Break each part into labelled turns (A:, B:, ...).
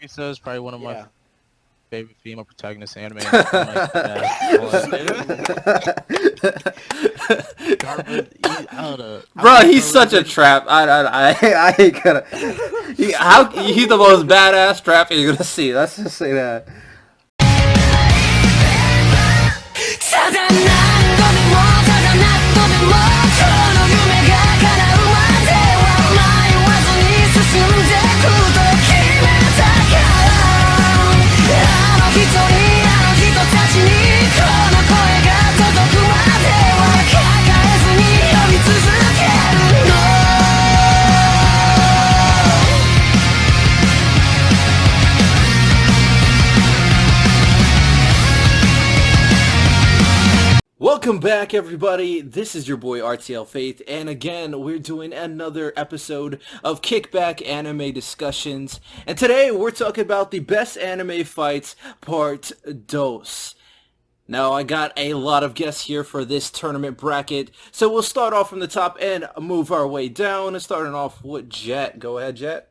A: Nagisa is probably one of my favorite female protagonists in anime.
B: Bro, he's such a trap. I ain't gonna. He's the most badass trap you're gonna see. Let's just say that. Welcome back, everybody. This is your boy RTL Faith, and again, we're doing another episode of Kickback Anime Discussions. And today, we're talking about the best anime fights, part dos. Now, I got a lot of guests here for this tournament bracket, so we'll start off from the top and move our way down. Starting off with Jet. Go ahead, Jet.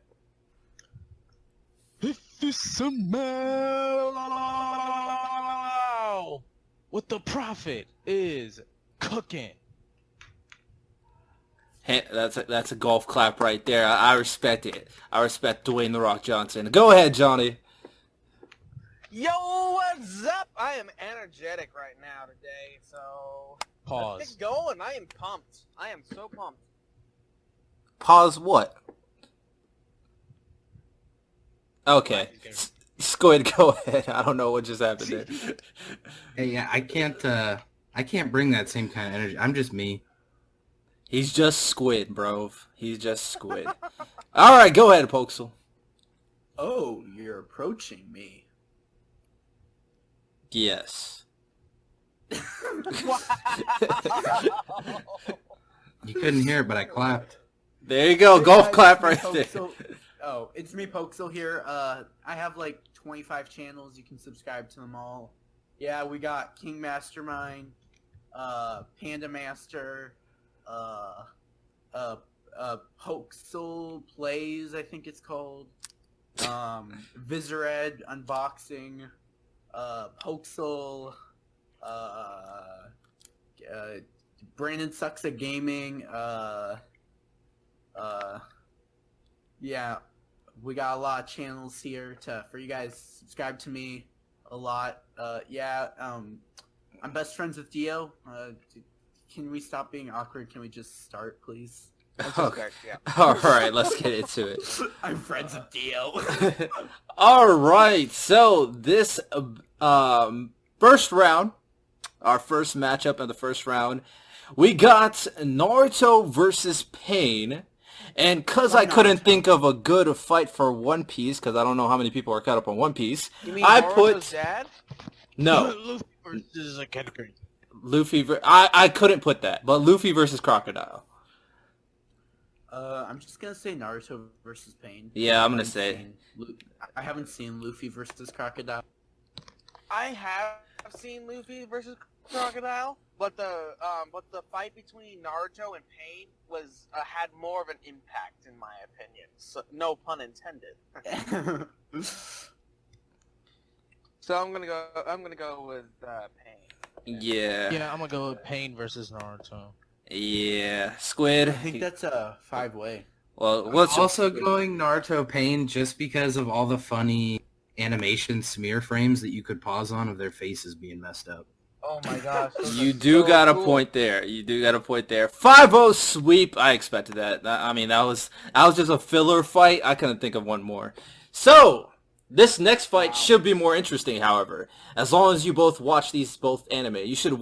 A: If it's a man, what the prophet is cooking.
B: Hey, that's a golf clap right there. I respect it. I respect Dwayne "The Rock" Johnson. Go ahead, Johnny.
C: Yo, what's up? I am energetic right now today, so
A: Pause.
C: Let's get going. I am pumped. I am so pumped.
B: Pause what? Okay. Squid, go ahead. I don't know what just happened there.
D: Hey, yeah, I can't bring that same kind of energy. I'm just me.
B: He's just Squid, bro. He's just Squid. All right, go ahead, Poxal.
E: Oh, you're approaching me.
B: Yes.
D: You couldn't hear it, but I clapped.
B: There you go. Golf clap right there.
E: Oh, it's me, Poxal here. I have like 25 channels. You can subscribe to them all. Yeah, we got King Mastermind, Panda Master, Poxal Plays, I think it's called, Vizored Unboxing, Poxal, Brandon Sucks at Gaming, yeah, we got a lot of channels here for you guys. Subscribe to me a lot. I'm best friends with Dio. Can we stop being awkward? Can we just start, please?
B: Okay. Yeah. All right, let's get into it.
E: I'm friends with Dio.
B: All right, so this first round, our first matchup in the first round, we got Naruto versus Pain. And because I couldn't think of a good fight for One Piece, because I don't know how many people are caught up on One Piece,
C: You mean
B: I
C: Naruto's
B: put...
C: dad?
B: No.
A: Luffy versus a category.
B: I couldn't put that, but Luffy versus Crocodile.
E: I'm just gonna say Naruto versus Pain.
B: Yeah, I'm gonna say...
E: I haven't seen Luffy versus Crocodile.
C: I have seen Luffy versus Crocodile, but the fight between Naruto and Pain was had more of an impact in my opinion. So, no pun intended. So I'm gonna go with Pain.
B: Yeah.
A: Yeah, I'm gonna go with Pain versus Naruto.
B: Yeah. Squid.
E: I think that's a 5-way.
B: Well,
D: What's also going Naruto Pain just because of all the funny animation smear frames that you could pause on of their faces being messed up.
C: Oh my gosh.
B: You do got a point there. You do got a point there. 5-0 sweep. I expected that. I mean, that was just a filler fight. I couldn't think of one more. So, this next fight should be more interesting, however. As long as you both watch these both anime. You should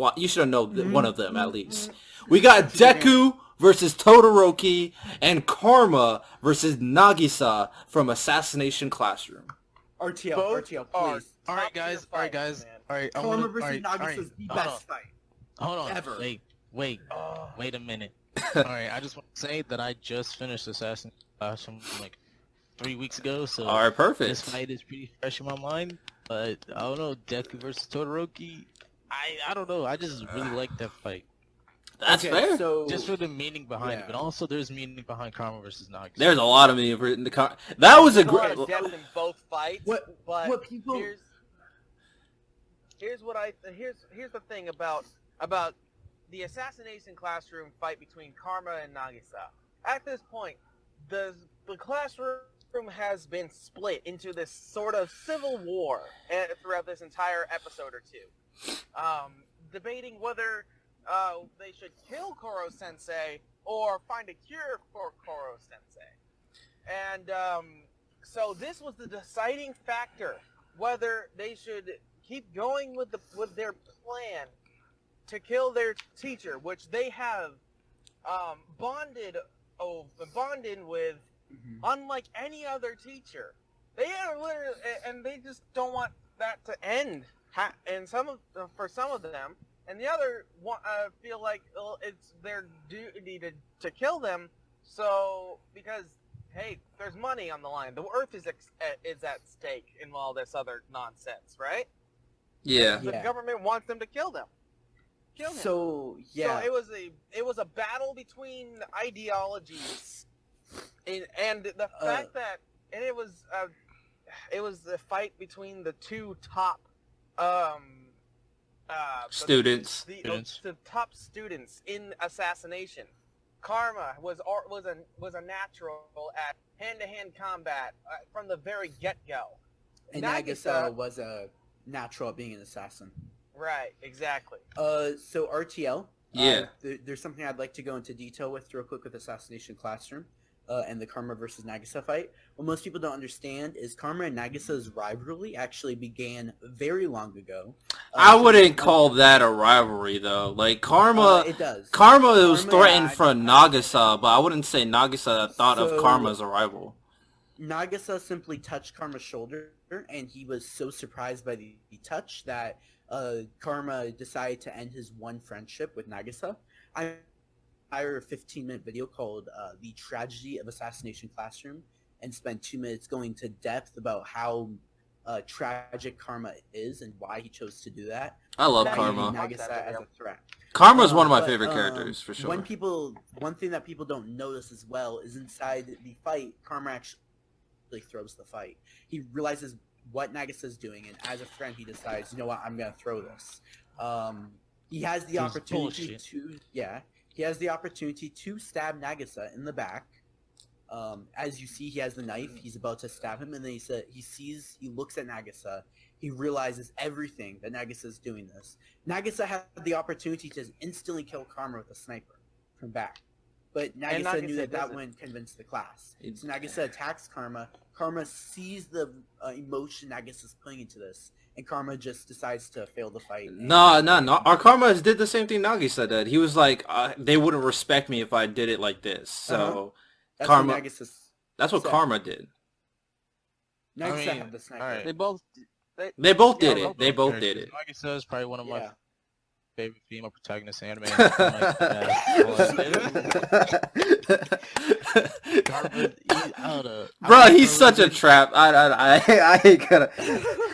B: know one of them, at least. We got Deku versus Todoroki and Karma versus Nagisa from Assassination Classroom.
E: RTL, please.
A: All right, guys. All right,
E: Karma versus Nagisa is the best fight.
A: Hold on.
E: Ever.
A: Wait a minute. All right, I just want to say that I just finished Assassin's Classroom like 3 weeks ago, so
B: All right, perfect.
A: this fight is pretty fresh in my mind. But I don't know, Deku versus Todoroki. I don't know. I just really like that fight.
B: That's fair.
E: So
A: Just for the meaning behind it,
E: Yeah.
A: but also there's meaning behind Karma versus Nagisa.
B: There's a lot of meaning for it in the That was a
C: There's a lot
B: great.
C: of depth in both fights. But
E: what people-
C: here's the thing about the assassination classroom fight between Karma and Nagisa. At this point, the classroom has been split into this sort of civil war throughout this entire episode or two, debating whether they should kill Koro Sensei or find a cure for Koro Sensei. And so this was the deciding factor, whether they should keep going with their plan to kill their teacher, which they have bonded with, unlike any other teacher. They are literally, and they just don't want that to end. And for some of them, and the other feel like it's their duty to kill them. So because hey, there's money on the line. The Earth is at stake in all this other nonsense, right?
B: Yeah.
C: The government wants them to kill them.
E: So yeah.
C: So it was a battle between ideologies, and the fact that it was the fight between the two top
B: Students.
C: the top students in assassination. Karma was a natural at hand-to-hand combat from the very get-go.
E: And Nagisa was a natural at being an assassin.
C: Right, exactly.
E: So RTL.
B: Yeah.
E: There's something I'd like to go into detail with real quick with Assassination Classroom. And the Karma versus Nagisa fight. What most people don't understand is Karma and Nagisa's rivalry actually began very long ago.
B: I wouldn't call that a rivalry though. Like Karma,
E: it does.
B: Karma was
E: Karma,
B: threatened
E: yeah,
B: from Nagisa, but I wouldn't say Nagisa thought of
E: So-
B: Karma as a rival.
E: Nagisa simply touched Karma's shoulder, and he was so surprised by the touch that Karma decided to end his one friendship with Nagisa. I hire a 15-minute video called The Tragedy of Assassination Classroom and spend 2 minutes going into depth about how tragic Karma is and why he chose to do that.
B: I love
C: Nice.
B: Karma.
E: Nagisa as a threat.
B: Karma's one of my
E: But,
B: favorite characters for sure.
E: One thing that people don't notice as well is inside the fight, Karma actually throws the fight. He realizes what Nagisa's doing, and as a friend, he decides, you know what, I'm gonna throw this. He has the opportunity He has the opportunity to stab Nagisa in the back. As you see, he has the knife. He's about to stab him, and then he looks at Nagisa. He realizes everything that Nagisa is doing this. Nagisa had the opportunity to instantly kill Karma with a sniper from back. But Nagisa knew that
C: doesn't.
E: wouldn't convince the class. So Nagisa attacks Karma. Karma sees the emotion Nagisa's putting into this, and Karma just decides to fail the fight.
B: No. Our Karma did the same thing Nagisa did. He was like, they wouldn't respect me if I did it like this. So
E: That's
B: Karma.
E: what Nagisa
B: That's what
E: said.
B: Karma did.
E: Nagisa
A: mean,
E: had the sniper.
A: alright.
C: They both
B: They both did
C: Yeah,
B: it. They both did it.
A: Nagisa is probably one of my
E: Yeah.
A: favorite female protagonists in anime.
B: Bro, he's such a trap. I ain't gonna.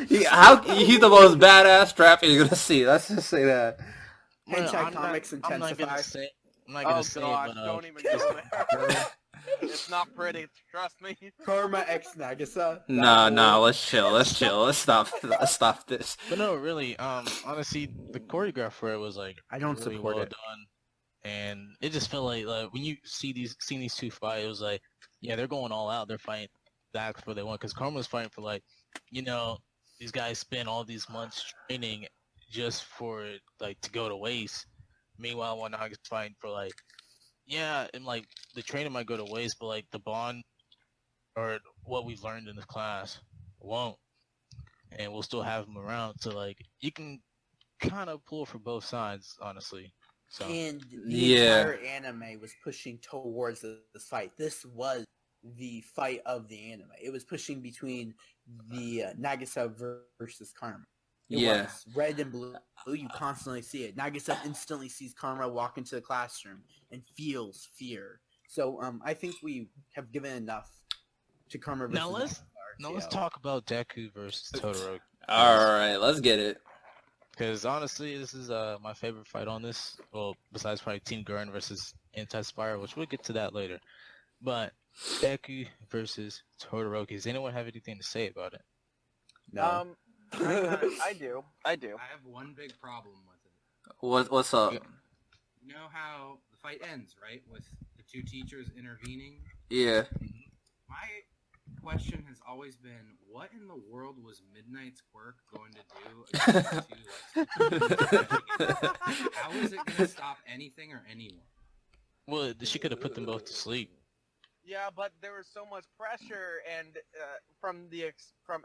B: He's the most badass trap you're gonna see. Let's just say that.
E: Hentai comics
A: I'm not
E: intensify.
A: gonna say. I'm not gonna
C: Oh
A: say
C: gosh,
A: it, but
C: don't even go there. It's not pretty, trust me.
E: Karma X Nagisa.
B: No, let's chill. Let's stop this.
A: But no, really, honestly, the choreograph for it was like
E: I don't
A: really
E: support
A: well
E: it.
A: done, and it just felt like when you seen these two fight, it was like, yeah, they're going all out. They're fighting back for what they want, because Karma's fighting for like, these guys spend all these months training just for it like to go to waste. Meanwhile, one Naga's fighting for like, yeah, and like the training might go to waste, but like the bond or what we've learned in this class won't, and we'll still have them around. So like you can kind of pull for both sides, honestly. So
E: And the
B: Yeah.
E: entire anime was pushing towards this fight. This was the fight of the anime. It was pushing between the Nagisa versus Karma. It
B: Yeah.
E: was red and blue. You constantly see it. Nagisa instantly sees Karma walk into the classroom and feels fear. So I think we have given enough to Karma versus
A: now let's
E: RTL.
A: talk about Deku versus Todoroki.
B: All right, let's get it.
A: Because honestly, this is my favorite fight on this. Well, besides probably Team Gurren versus Anti-Spire, which we'll get to that later. But Deku versus Todoroki. Does anyone have anything to say about it?
E: No.
C: I do.
D: I have one big problem with it.
B: What's up?
A: Yeah.
D: You know how the fight ends, right? With the two teachers intervening?
B: Yeah.
D: My question has always been, what in the world was Midnight's Quirk going to do against the two, like, how is it going to stop anything or anyone?
A: Well, she could have put them both to sleep.
C: Yeah, but there was so much pressure and from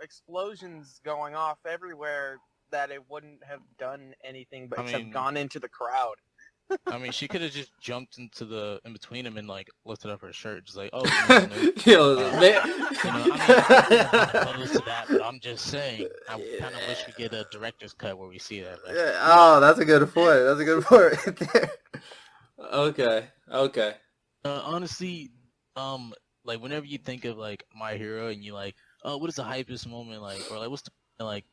C: explosions going off everywhere that it wouldn't have done anything but except gone into the crowd.
A: I mean, she could have just jumped in between them and like lifted up her shirt, just like, oh,
B: Yo, man.
A: I'm not opposed to that, but I'm just saying, I kind of wish we get a director's cut where we see that. But...
B: Yeah, oh, that's a good point. That's a good point right there. Okay.
A: Honestly, like whenever you think of like My Hero and you like, oh, what is the hypest moment like, or like what's the like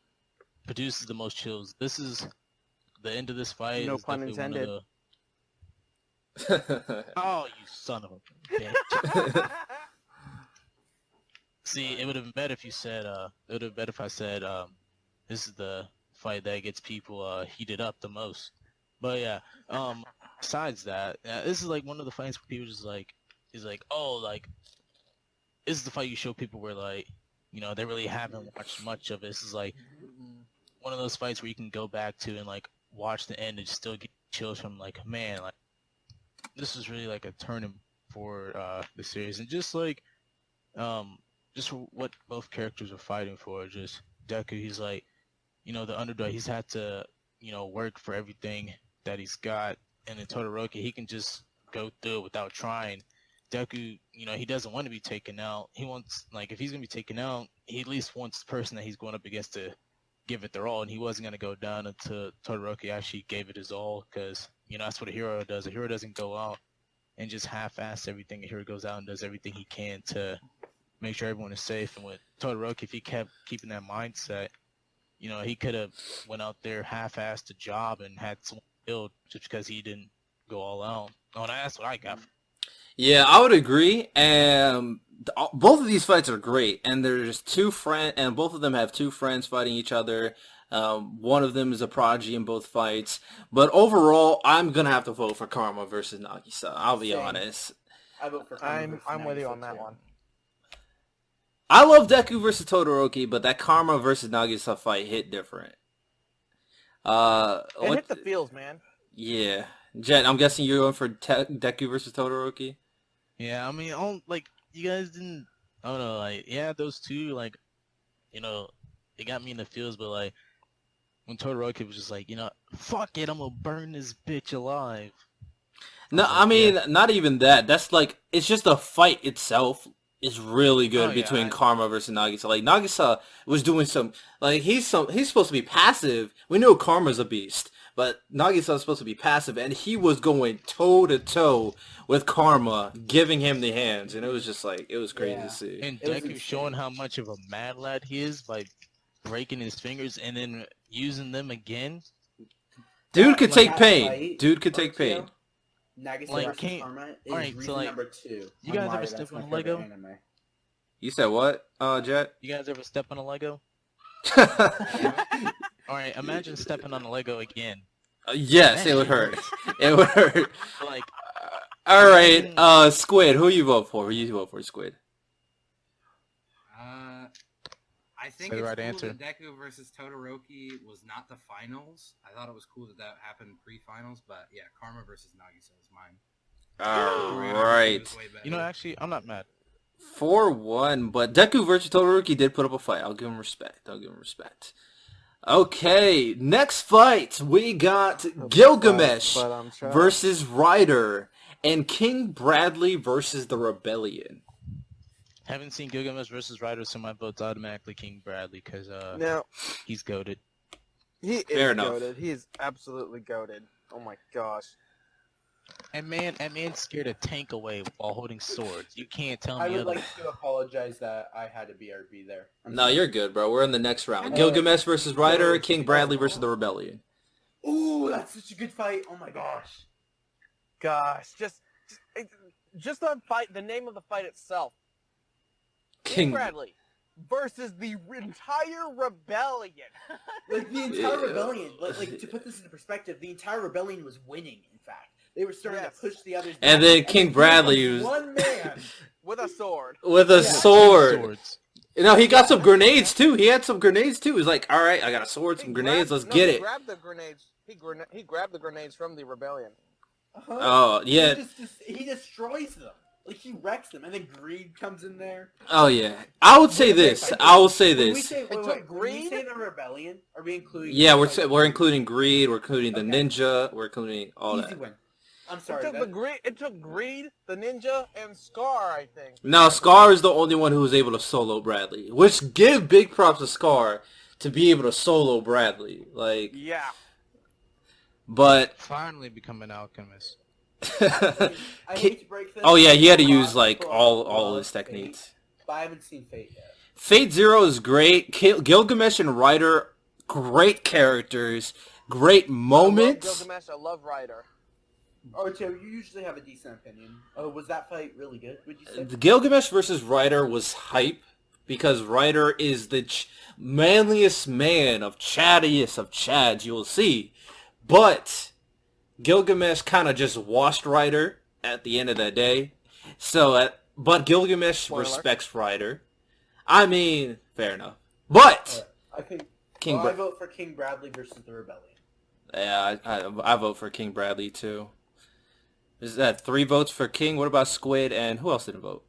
A: produces the most chills? This is the end of this fight.
C: No
A: is
C: pun
A: definitely one of
C: intended.
A: Oh, you son of a bitch. See, it would have been better if you said, it would have been better if I said, this is the fight that gets people, heated up the most. But yeah, besides that, this is like one of the fights where people just like, is like, oh, like, this is the fight you show people where like, you know, they really haven't watched much of it. This is like one of those fights where you can go back to and like watch the end and still get chills from like, man, like, this was really like a turning for the series, and just like just what both characters are fighting for. Just Deku, he's like, you know, the underdog. He's had to, you know, work for everything that he's got, and in Todoroki, he can just go through it without trying. Deku, you know, he doesn't want to be taken out. He wants, like, if he's gonna be taken out, he at least wants the person that he's going up against to give it their all, and he wasn't gonna go down until Todoroki actually gave it his all, because you know that's what a hero does. A hero doesn't go out and just half-ass everything. A hero goes out and does everything he can to make sure everyone is safe. And with Todoroki, if he kept keeping that mindset, you know, he could have went out there half-assed the job and had someone killed just because he didn't go all out. Oh, and that's what I got.
B: Yeah, I would agree. And both of these fights are great. And there's two friends, and both of them have two friends fighting each other. One of them is a prodigy in both fights. But overall, I'm going to have to vote for Karma versus Nagisa. I'll be honest.
E: I vote for Karma
C: I'm with you
E: Nagisa
C: on that
E: too.
C: one.
B: I love Deku versus Todoroki, but that Karma versus Nagisa fight hit different.
C: It hit the feels, man.
B: Yeah. Jet, I'm guessing you're going for Deku versus Todoroki?
A: Yeah, I mean, like, you guys didn't, I don't know, like, yeah, those two, like, you know, it got me in the feels, but, like, when Todoroki was just like, you know, fuck it, I'm gonna burn this bitch alive.
B: No, I mean, not even that. That's like, it's just the fight itself is really good between Karma versus Nagisa. Like, Nagisa was doing some, like, he's supposed to be passive. We know Karma's a beast, but Nagisa was supposed to be passive, and he was going toe-to-toe with Karma, giving him the hands, and it was just like, it was crazy to see.
A: And Deku showing how much of a mad lad he is by breaking his fingers and then using them again.
B: Dude could take
E: that
B: pain.
E: fight,
B: Dude could take pain.
E: Nagisa
A: Like,
E: versus
A: can't-
E: Karma is
A: alright, so,
E: reason
A: like,
E: number 2.
A: you
E: on
A: guys
E: why
A: ever
E: that's
A: step
E: my
A: on a
E: favorite
A: Lego?
E: anime.
B: You said what, Jet?
A: You guys ever step on a Lego? Alright, imagine stepping on a Lego again.
B: Yes, it would hurt. It would hurt.
A: Like,
B: All right, Squid. Who you vote for? Who you vote for, Squid?
E: I think
A: Say the
E: it's
A: right
E: cool
A: answer.
E: that Deku versus Todoroki was not the finals. I thought it was cool that that happened pre-finals, but yeah, Karma versus Nagisa is mine.
B: All
E: It
B: right.
E: was way better.
A: you know, actually, I'm not mad.
B: 4-1, but Deku versus Todoroki did put up a fight. I'll give him respect. Okay, next fight, we got Gilgamesh versus Ryder and King Bradley versus the Rebellion.
A: Haven't seen Gilgamesh versus Ryder, so my vote's automatically King Bradley, because
C: Now,
A: he's goated.
C: he is
B: Fair enough.
C: goated. He is absolutely goated. Oh my gosh.
A: And man's scared to tank away while holding swords. You can't tell
E: I
A: me
E: would
A: otherwise.
E: like to apologize that I had a BRB there.
B: No, you're good, bro. We're in the next round. Gilgamesh versus Ryder, King Bradley versus the Rebellion.
E: Ooh, that's such a good fight. Oh my gosh.
C: Gosh, just the fight. The name of the fight itself. King Bradley versus the entire rebellion.
E: Like the entire rebellion. Like to put this into perspective, the entire rebellion was winning. In fact, they were starting to push the others.
B: And
E: back,
B: then King Bradley
E: was
B: was
E: one man.
C: With a sword.
B: with a
E: Yeah.
B: sword.
A: Swords.
B: No, he got some grenades too. He had some grenades too. He's like, all right, I got a sword, some grenades. Let's get
C: he
B: it.
C: Grabbed the grenades. He grabbed the grenades from the rebellion.
E: Uh-huh.
B: Oh yeah.
E: He destroys them. Like he wrecks them, and then Greed comes in there.
B: Oh yeah. I would say this. I will say
E: When we
B: this.
E: say,
C: took
E: when we
C: Greed?
E: say the rebellion, are we including?
B: Yeah,
E: like,
B: we're including Greed. We're including the
E: Okay.
B: ninja. We're including all
E: easy
B: that.
E: win. I'm sorry.
C: It took Greed, the ninja, and Scar. I think.
B: Now Scar is the only one who was able to solo Bradley, which give big props to Scar to be able to solo Bradley. Like,
C: Yeah.
B: but
A: Finally become an alchemist.
E: I hate to break this.
B: oh yeah, he had to
E: but
B: use like
E: I
B: all
E: love
B: his techniques.
E: Fate, but I haven't seen Fate yet.
B: Fate Zero is great. Gilgamesh and Ryder, great characters, great moments.
C: I love Gilgamesh. I love Ryder.
E: Arto, you usually have a decent opinion. Oh, was that fight really good? Would you say?
B: The Gilgamesh versus Ryder was hype because Ryder is the manliest man of chattiest of chads you'll see. But Gilgamesh kind of just washed Ryder at the end of the day. So, but Gilgamesh
C: Spoiler.
B: respects Ryder. I mean, fair enough. But
E: I think
B: King
E: I vote for King Bradley versus the Rebellion.
B: yeah, I vote for King Bradley too. Is that 3 votes for King? What about Squid and who else didn't vote?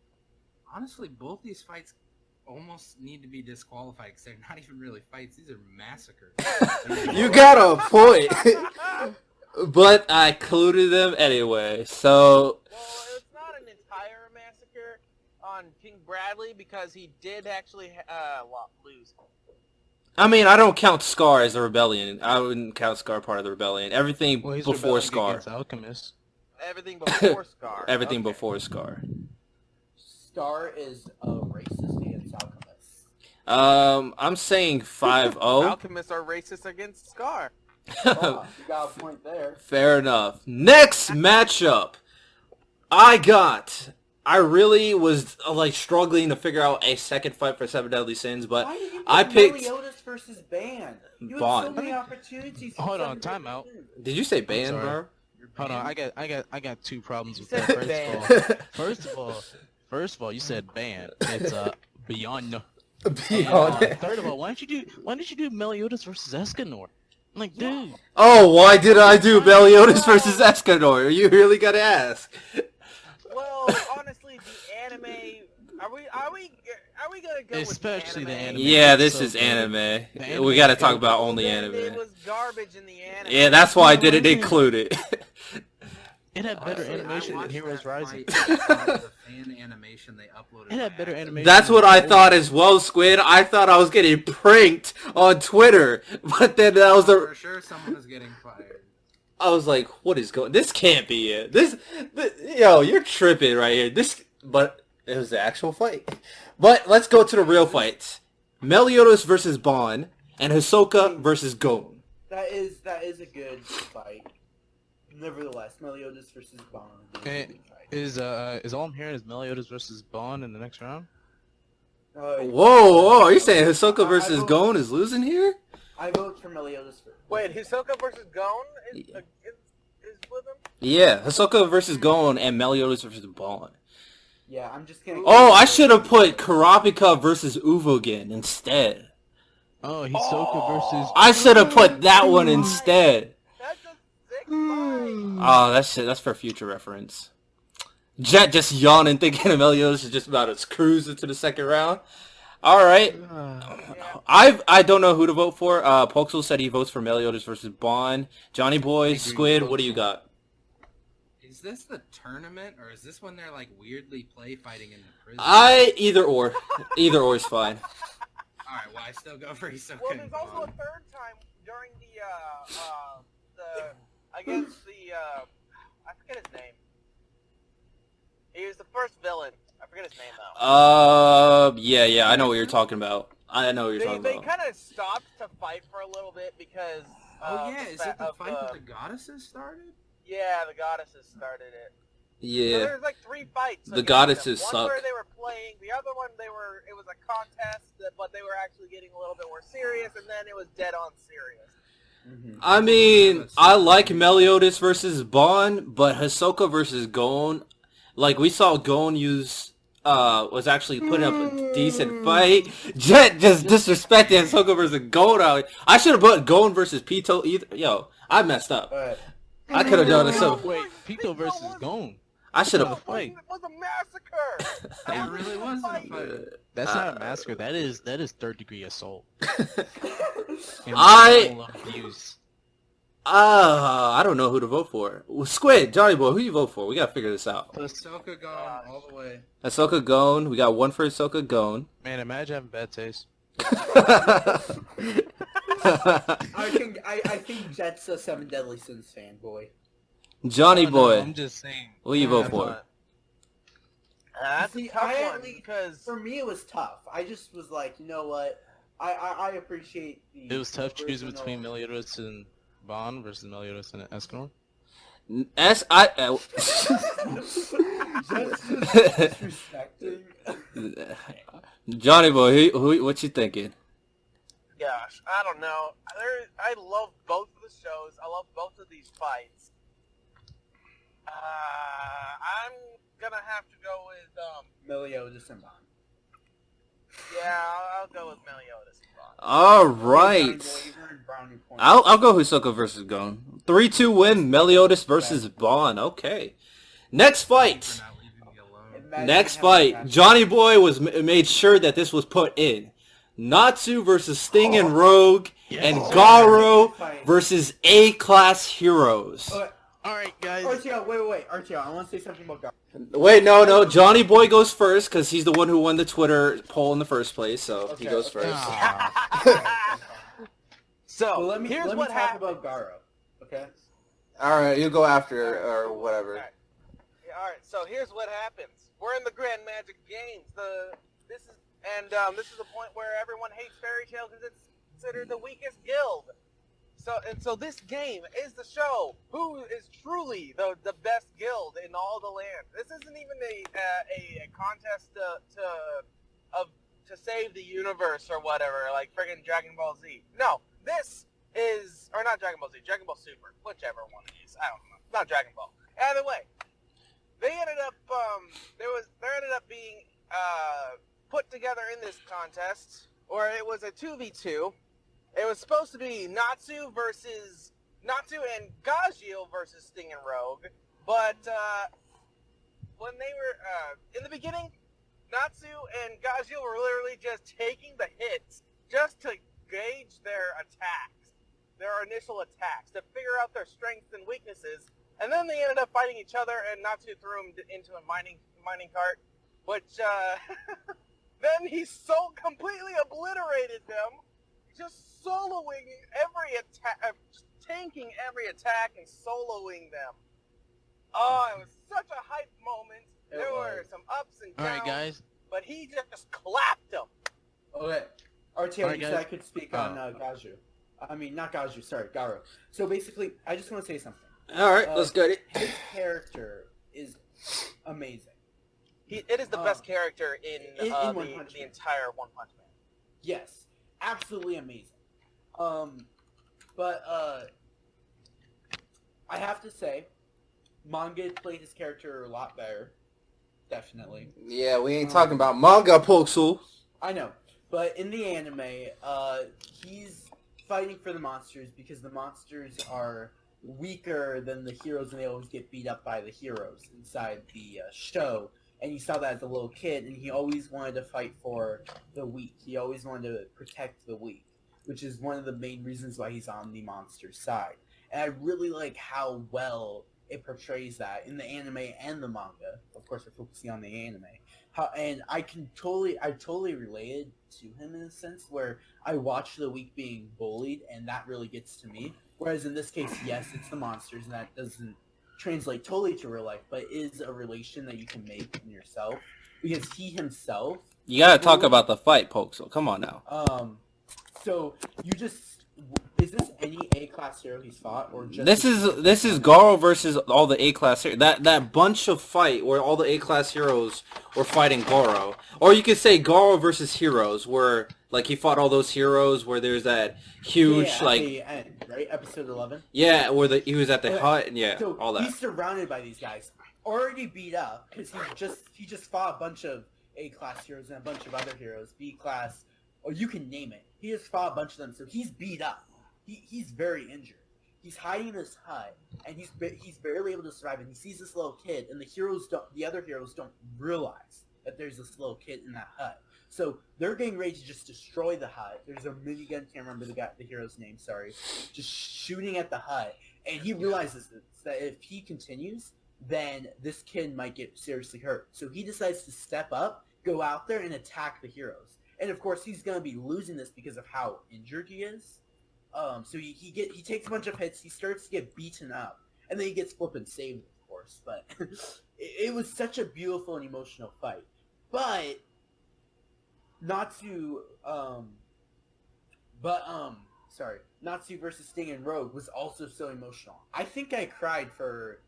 D: Honestly, both these fights almost need to be disqualified because they're not even really fights. These are massacres.
B: You got a point. But I included them anyway, so...
C: Well, it's not an entire massacre on King Bradley because he did actually lose.
B: I mean, I don't count Scar as a rebellion. I wouldn't count Scar part of the rebellion. Everything
A: Well, he's
B: before
A: rebelling
B: Scar.
A: against alchemists.
C: Everything before Scar.
B: Everything
C: Okay.
B: before Scar.
E: Scar is a racist against alchemists.
B: I'm saying 5-0.
C: Alchemists are racist against Scar.
E: Oh, you got a point there.
B: Fair enough. Next matchup. I really was like struggling to figure out a second fight for Seven Deadly Sins, but
E: Why did you
B: I
E: pick
B: picked
E: Meliodas versus Ban? You had
B: Bond.
E: so many opportunities.
A: Hold on, time out.
B: Did you say ban,
A: sorry.
B: bro?
A: Hold on, I got 2 problems with
C: You
A: that.
C: said ban.
A: First of all, you said ban. It's beyond.
B: Beyond.
A: Third of all, why didn't you do Meliodas versus Escanor? I'm like, dude.
B: Oh, why did I do Meliodas versus Escanor? You really gotta ask.
C: Well, honestly, the anime. Are we gonna go
A: Especially
C: with
A: the anime.
B: Yeah,
A: It's
B: this
A: so
B: is
A: good.
B: anime.
A: The anime
B: We gotta
A: is
B: talk
A: good.
B: about only
C: It
B: anime.
C: was garbage in the anime.
B: Yeah, that's why I didn't
A: No, it
B: include it.
A: It had better
D: Honestly, I
A: animation than
D: watched
A: Heroes
D: that
A: Rising.
D: fight as part of the fan animation they uploaded.
A: It had
D: by
A: better
D: accident.
A: animation.
B: That's what I thought as well, Squid. I thought I was getting pranked on Twitter, but then that was
D: For sure, someone is getting fired.
B: I was like, what is going? This can't be it. Yo, you're tripping right here. But it was the actual fight. But let's go to the real fight. Meliodas versus Bon and Hisoka versus Gon.
E: That is a good fight. Nevertheless, Meliodas versus Bond is a
A: Okay,
E: good fight.
A: is all I'm hearing is Meliodas versus Bond in the next round?
B: Whoa, are you saying Hisoka
E: I
B: versus
E: vote-
B: Gon is losing here?
E: I vote for Meliodas.
C: Wait, Hisoka versus Gon is with him?
B: Yeah, Hisoka versus Gon and Meliodas versus Bon.
E: Yeah, I'm just gonna.
B: Oh, I should have put Kurapika versus Uvogen instead.
A: Oh, Hisoka versus.
B: I should have put that one instead.
C: That's a sick fight.
B: Oh, that's for future reference. Jet just yawning, thinking Meliodas is just about to cruise into the second round. All right, I don't know who to vote for. Poxal said he votes for Meliodas versus Bond. Johnny Boi, Squid, what do you got?
D: Is this the tournament, or is this when they're like weirdly play fighting in the prison?
B: Either or is fine.
D: All right, well I still go for Hisoka.
C: Well,
D: and
C: there's also a
D: Bond.
C: third time during against the I forget his name. He was the first villain. I forget his name though.
B: Yeah, I know what you're talking about. I know what you're talking
C: They
B: about.
C: kind of stopped to fight for a little bit because
D: Oh yeah, is it the
C: of
D: fight that the goddesses started?
C: Yeah, the goddesses started it. So
B: Yeah.
C: there's like 3 fights.
B: The
C: against
B: goddesses
C: them.
B: suck.
C: One where they were playing, the other one it was a contest, but they were actually getting a little bit more serious, and then it was dead on serious.
B: I mean, I like Meliodas versus Bond, but Hisoka versus Gon, like we saw Gon use, was actually putting up a decent fight. Jet just disrespected Hisoka versus Gon. I should have put Gon versus Pito either. Yo, I messed up. I could have done it so.
A: Wait, Pito versus Gon.
B: I should
C: It
B: have.
A: Fight.
C: was a massacre.
D: It really wasn't a fight.
A: That's not a massacre. That is 3rd degree assault. And
B: I
A: level of abuse.
B: I don't know who to vote for. Squid, Johnny Boy, who you vote for? We gotta figure this out.
D: Ahsoka gone all the way.
B: Ahsoka Gon. We got one for Ahsoka Gon.
A: Man, imagine having bad taste.
E: I think Jet's a Seven Deadly Sins fanboy.
B: Johnny
A: Oh, no,
B: Boy,
A: I'm just saying.
B: who you vote for?
C: That's
E: See,
C: a tough
E: I
C: one
E: at least-
C: because
E: For me, it was tough. I just was like, you know what? I appreciate the.
A: It was tough choosing
E: original-
A: between Meliodas and Bond versus Meliodas and Escanor.
E: Just disrespecting.
B: Johnny Boy, who what you thinking?
C: gosh, I don't know. I love both of the shows. I love both of these fights. I'm gonna have to go with
E: Meliodas and Bond.
C: yeah, I'll go with Meliodas and Bond.
B: All right. I'll go Hisoka versus Gon. 3-2 win. Meliodas versus Bond. Okay. Next fight.
D: For not leaving me alone.
B: Next fight. Johnny Boy made sure that this was put in. Natsu versus Sting and Rogue, and Garo versus A-class heroes.
A: All right, guys.
E: RTO, wait. RTO, I want to say something about Garo.
B: Wait, no. Johnny Boy goes first because he's the one who won the Twitter poll in the first place, so he goes first.
C: So
E: Well, let me
C: here's
E: talk
C: what happened.
E: about Garo. Okay.
B: All right, you go after or whatever.
C: All right. So here's what happens. We're in the Grand Magic Games. This is a point where everyone hates Fairy Tail because it's considered the weakest guild. So this game is the show who is truly the best guild in all the land. This isn't even a contest to save the universe or whatever, like friggin' Dragon Ball Z. No, this is, or not Dragon Ball Z, Dragon Ball Super, whichever one it is. I don't know. Not Dragon Ball. Either way, they ended up there ended up being put together in this contest, or it was a 2v2. It was supposed to be Natsu and Gajeel versus Sting and Rogue, but when they were in the beginning, Natsu and Gajeel were literally just taking the hits just to gauge their attacks, their initial attacks, to figure out their strengths and weaknesses, and then they ended up fighting each other, and Natsu threw him into a mining cart, which then he so completely obliterated them, just soloing every attack, tanking every attack and soloing them. Oh, it was such a hype moment. There were some ups and downs.
A: All right, guys.
C: But he just clapped them.
E: Okay. RTO,
A: Alright,
E: you said
A: guys.
E: I could speak on Gaju. I mean, not Gaju, sorry, Garo. So basically, I just want to say something.
B: All right, let's get it.
E: His character is amazing.
C: It is the best character in
E: One Punch Man.
C: the entire One Punch Man.
E: Yes, absolutely amazing. But I have to say, manga played his character a lot better. Definitely.
B: Yeah, we ain't talking about manga, Poxal.
E: I know, but in the anime, he's fighting for the monsters because the monsters are weaker than the heroes, and they always get beat up by the heroes inside the show. And you saw that as a little kid, and he always wanted to fight for the weak. He always wanted to protect the weak, which is one of the main reasons why he's on the monster side. And I really like how well it portrays that in the anime and the manga. Of course, we're focusing on the anime. And I totally related to him in a sense where I watch the weak being bullied, and that really gets to me. Whereas in this case, yes, it's the monsters, and that doesn't translate totally to real life, but is a relation that you can make in yourself. Because he himself... You
B: gotta talk about the fight, Poxal. Come on now.
E: So, you just... is this any A-class hero he's fought, or just
B: This is Garo versus all the A-class heroes. That bunch of fight where all the A-class heroes were fighting Garo. Or you could say Garo versus heroes, where like he fought all those heroes where there's that huge
E: at
B: like
E: the end, right? Episode 11.
B: yeah, where he was at the
E: Okay,
B: hut and yeah,
E: So
B: all that.
E: he's surrounded by these guys, already beat up because he just fought a bunch of A-class heroes and a bunch of other heroes, B-class, or you can name it. He just fought a bunch of them, so he's beat up. He's very injured. He's hiding in this hut, and he's barely able to survive. And he sees this little kid, and the other heroes don't realize that there's this little kid in that hut. So they're getting ready to just destroy the hut. There's a minigun, can't remember the hero's name, sorry, just shooting at the hut. And he realizes that if he continues, then this kid might get seriously hurt. So he decides to step up, go out there, and attack the heroes. And of course, he's going to be losing this because of how injured he is. So he takes a bunch of hits, he starts to get beaten up, and then he gets flippin' saved, of course. But it was such a beautiful and emotional fight. But Natsu versus Sting and Rogue was also so emotional. I think I cried for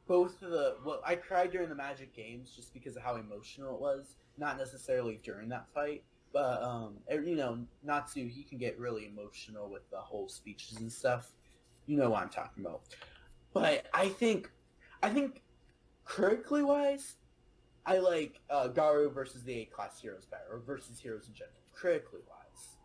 E: both of I cried during the Magic Games just because of how emotional it was, not necessarily during that fight. But, Natsu, he can get really emotional with the whole speeches and stuff. You know what I'm talking about. But I think critically wise, I like Garo versus the A-class heroes better, or versus heroes in general. Critically wise.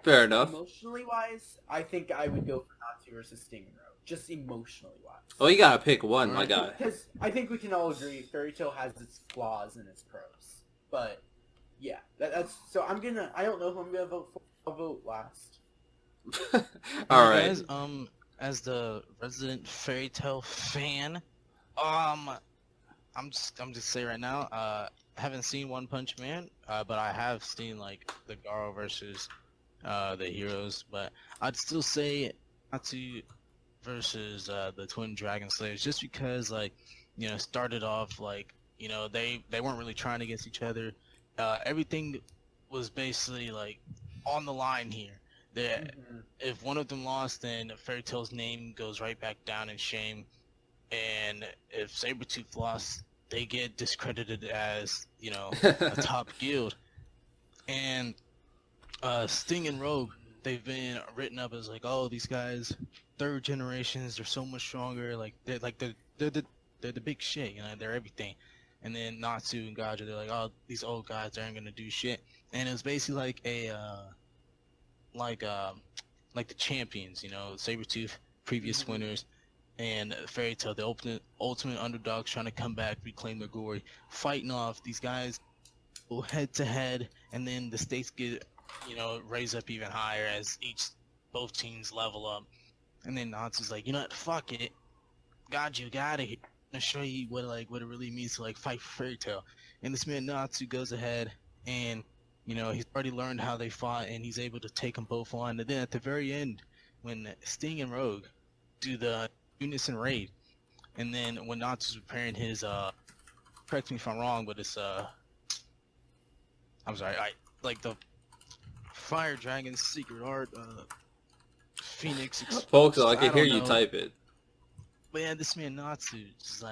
B: Fair enough.
E: Emotionally wise, I think I would go for Natsu versus Sting and Rogue. Just emotionally wise.
B: Oh, you gotta pick one, my guy.
E: Because I think we can all agree Fairy Tail has its flaws and its pros. But yeah, that's so. I don't know who I'm gonna vote for. I'll vote last.
B: All right.
A: Guys, as the resident Fairy Tail fan, I'm just say right now, I haven't seen One Punch Man, but I have seen like the Garo versus the heroes, but I'd still say Natsu versus the Twin Dragon Slayers, just because started off they weren't really trying against each other. Everything was basically like on the line here. If one of them lost, then Fairy Tail's name goes right back down in shame, and if Sabretooth lost, they get discredited as a top guild. And Sting and Rogue, they've been written up as like, oh, these guys, third generations, they're so much stronger. They're the big shit, they're everything. And then Natsu and Gaja, they're like, oh, these old guys, they aren't gonna do shit. And it was basically like like the champions, Sabretooth, previous winners, and Fairy Tail, the ultimate underdogs trying to come back, reclaim their glory, fighting off these guys head to head, and then the stakes get raise up even higher as both teams level up. And then Natsu's like, what, fuck it, got you out of here. I'm gonna show you what it really means to fight for Fairy Tail. And this man Natsu goes ahead and he's already learned how they fought, and he's able to take them both on. And then at the very end, when Sting and Rogue do the unison raid, and then when Natsu's preparing his correct me if I'm wrong, but it's I'm sorry, the Fire Dragon Secret Art Phoenix
B: Poxal, I can hear you type it.
A: But yeah, this man Natsu is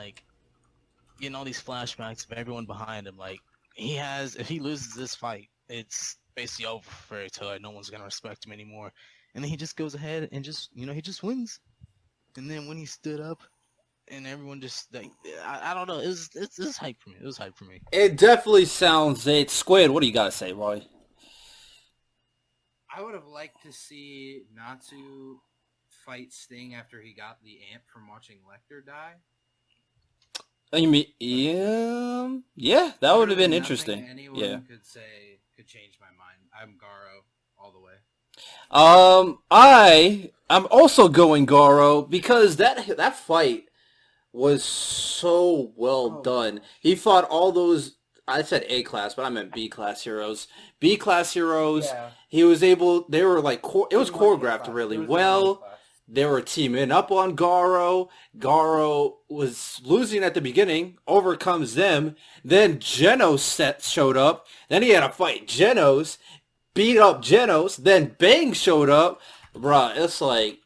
A: getting all these flashbacks of everyone behind him. If he loses this fight, it's basically over for Fairy Tail. No one's gonna respect him anymore. And then he just goes ahead and he just wins. And then when he stood up, and everyone just I don't know, it's hype for me. It was hype for me.
B: It definitely sounds it. Squid, what do you gotta say, Roy?
D: I would have liked to see Natsu fight Sting after he got the amp from watching Lecter die.
B: You mean, yeah, that would have been
D: Nothing
B: interesting.
D: Anyone could change my mind. I'm Garo all the way.
B: I'm also going Garo because that fight was so well done. He fought all those. I said A class, but I meant B class heroes. B class heroes. Yeah. He was able. They were it was choreographed really well. They were teaming up on Garo. Garo was losing at the beginning, overcomes them. Then Genos showed up. Then he had to fight Genos, beat up Genos. Then Bang showed up, Bruh, it's like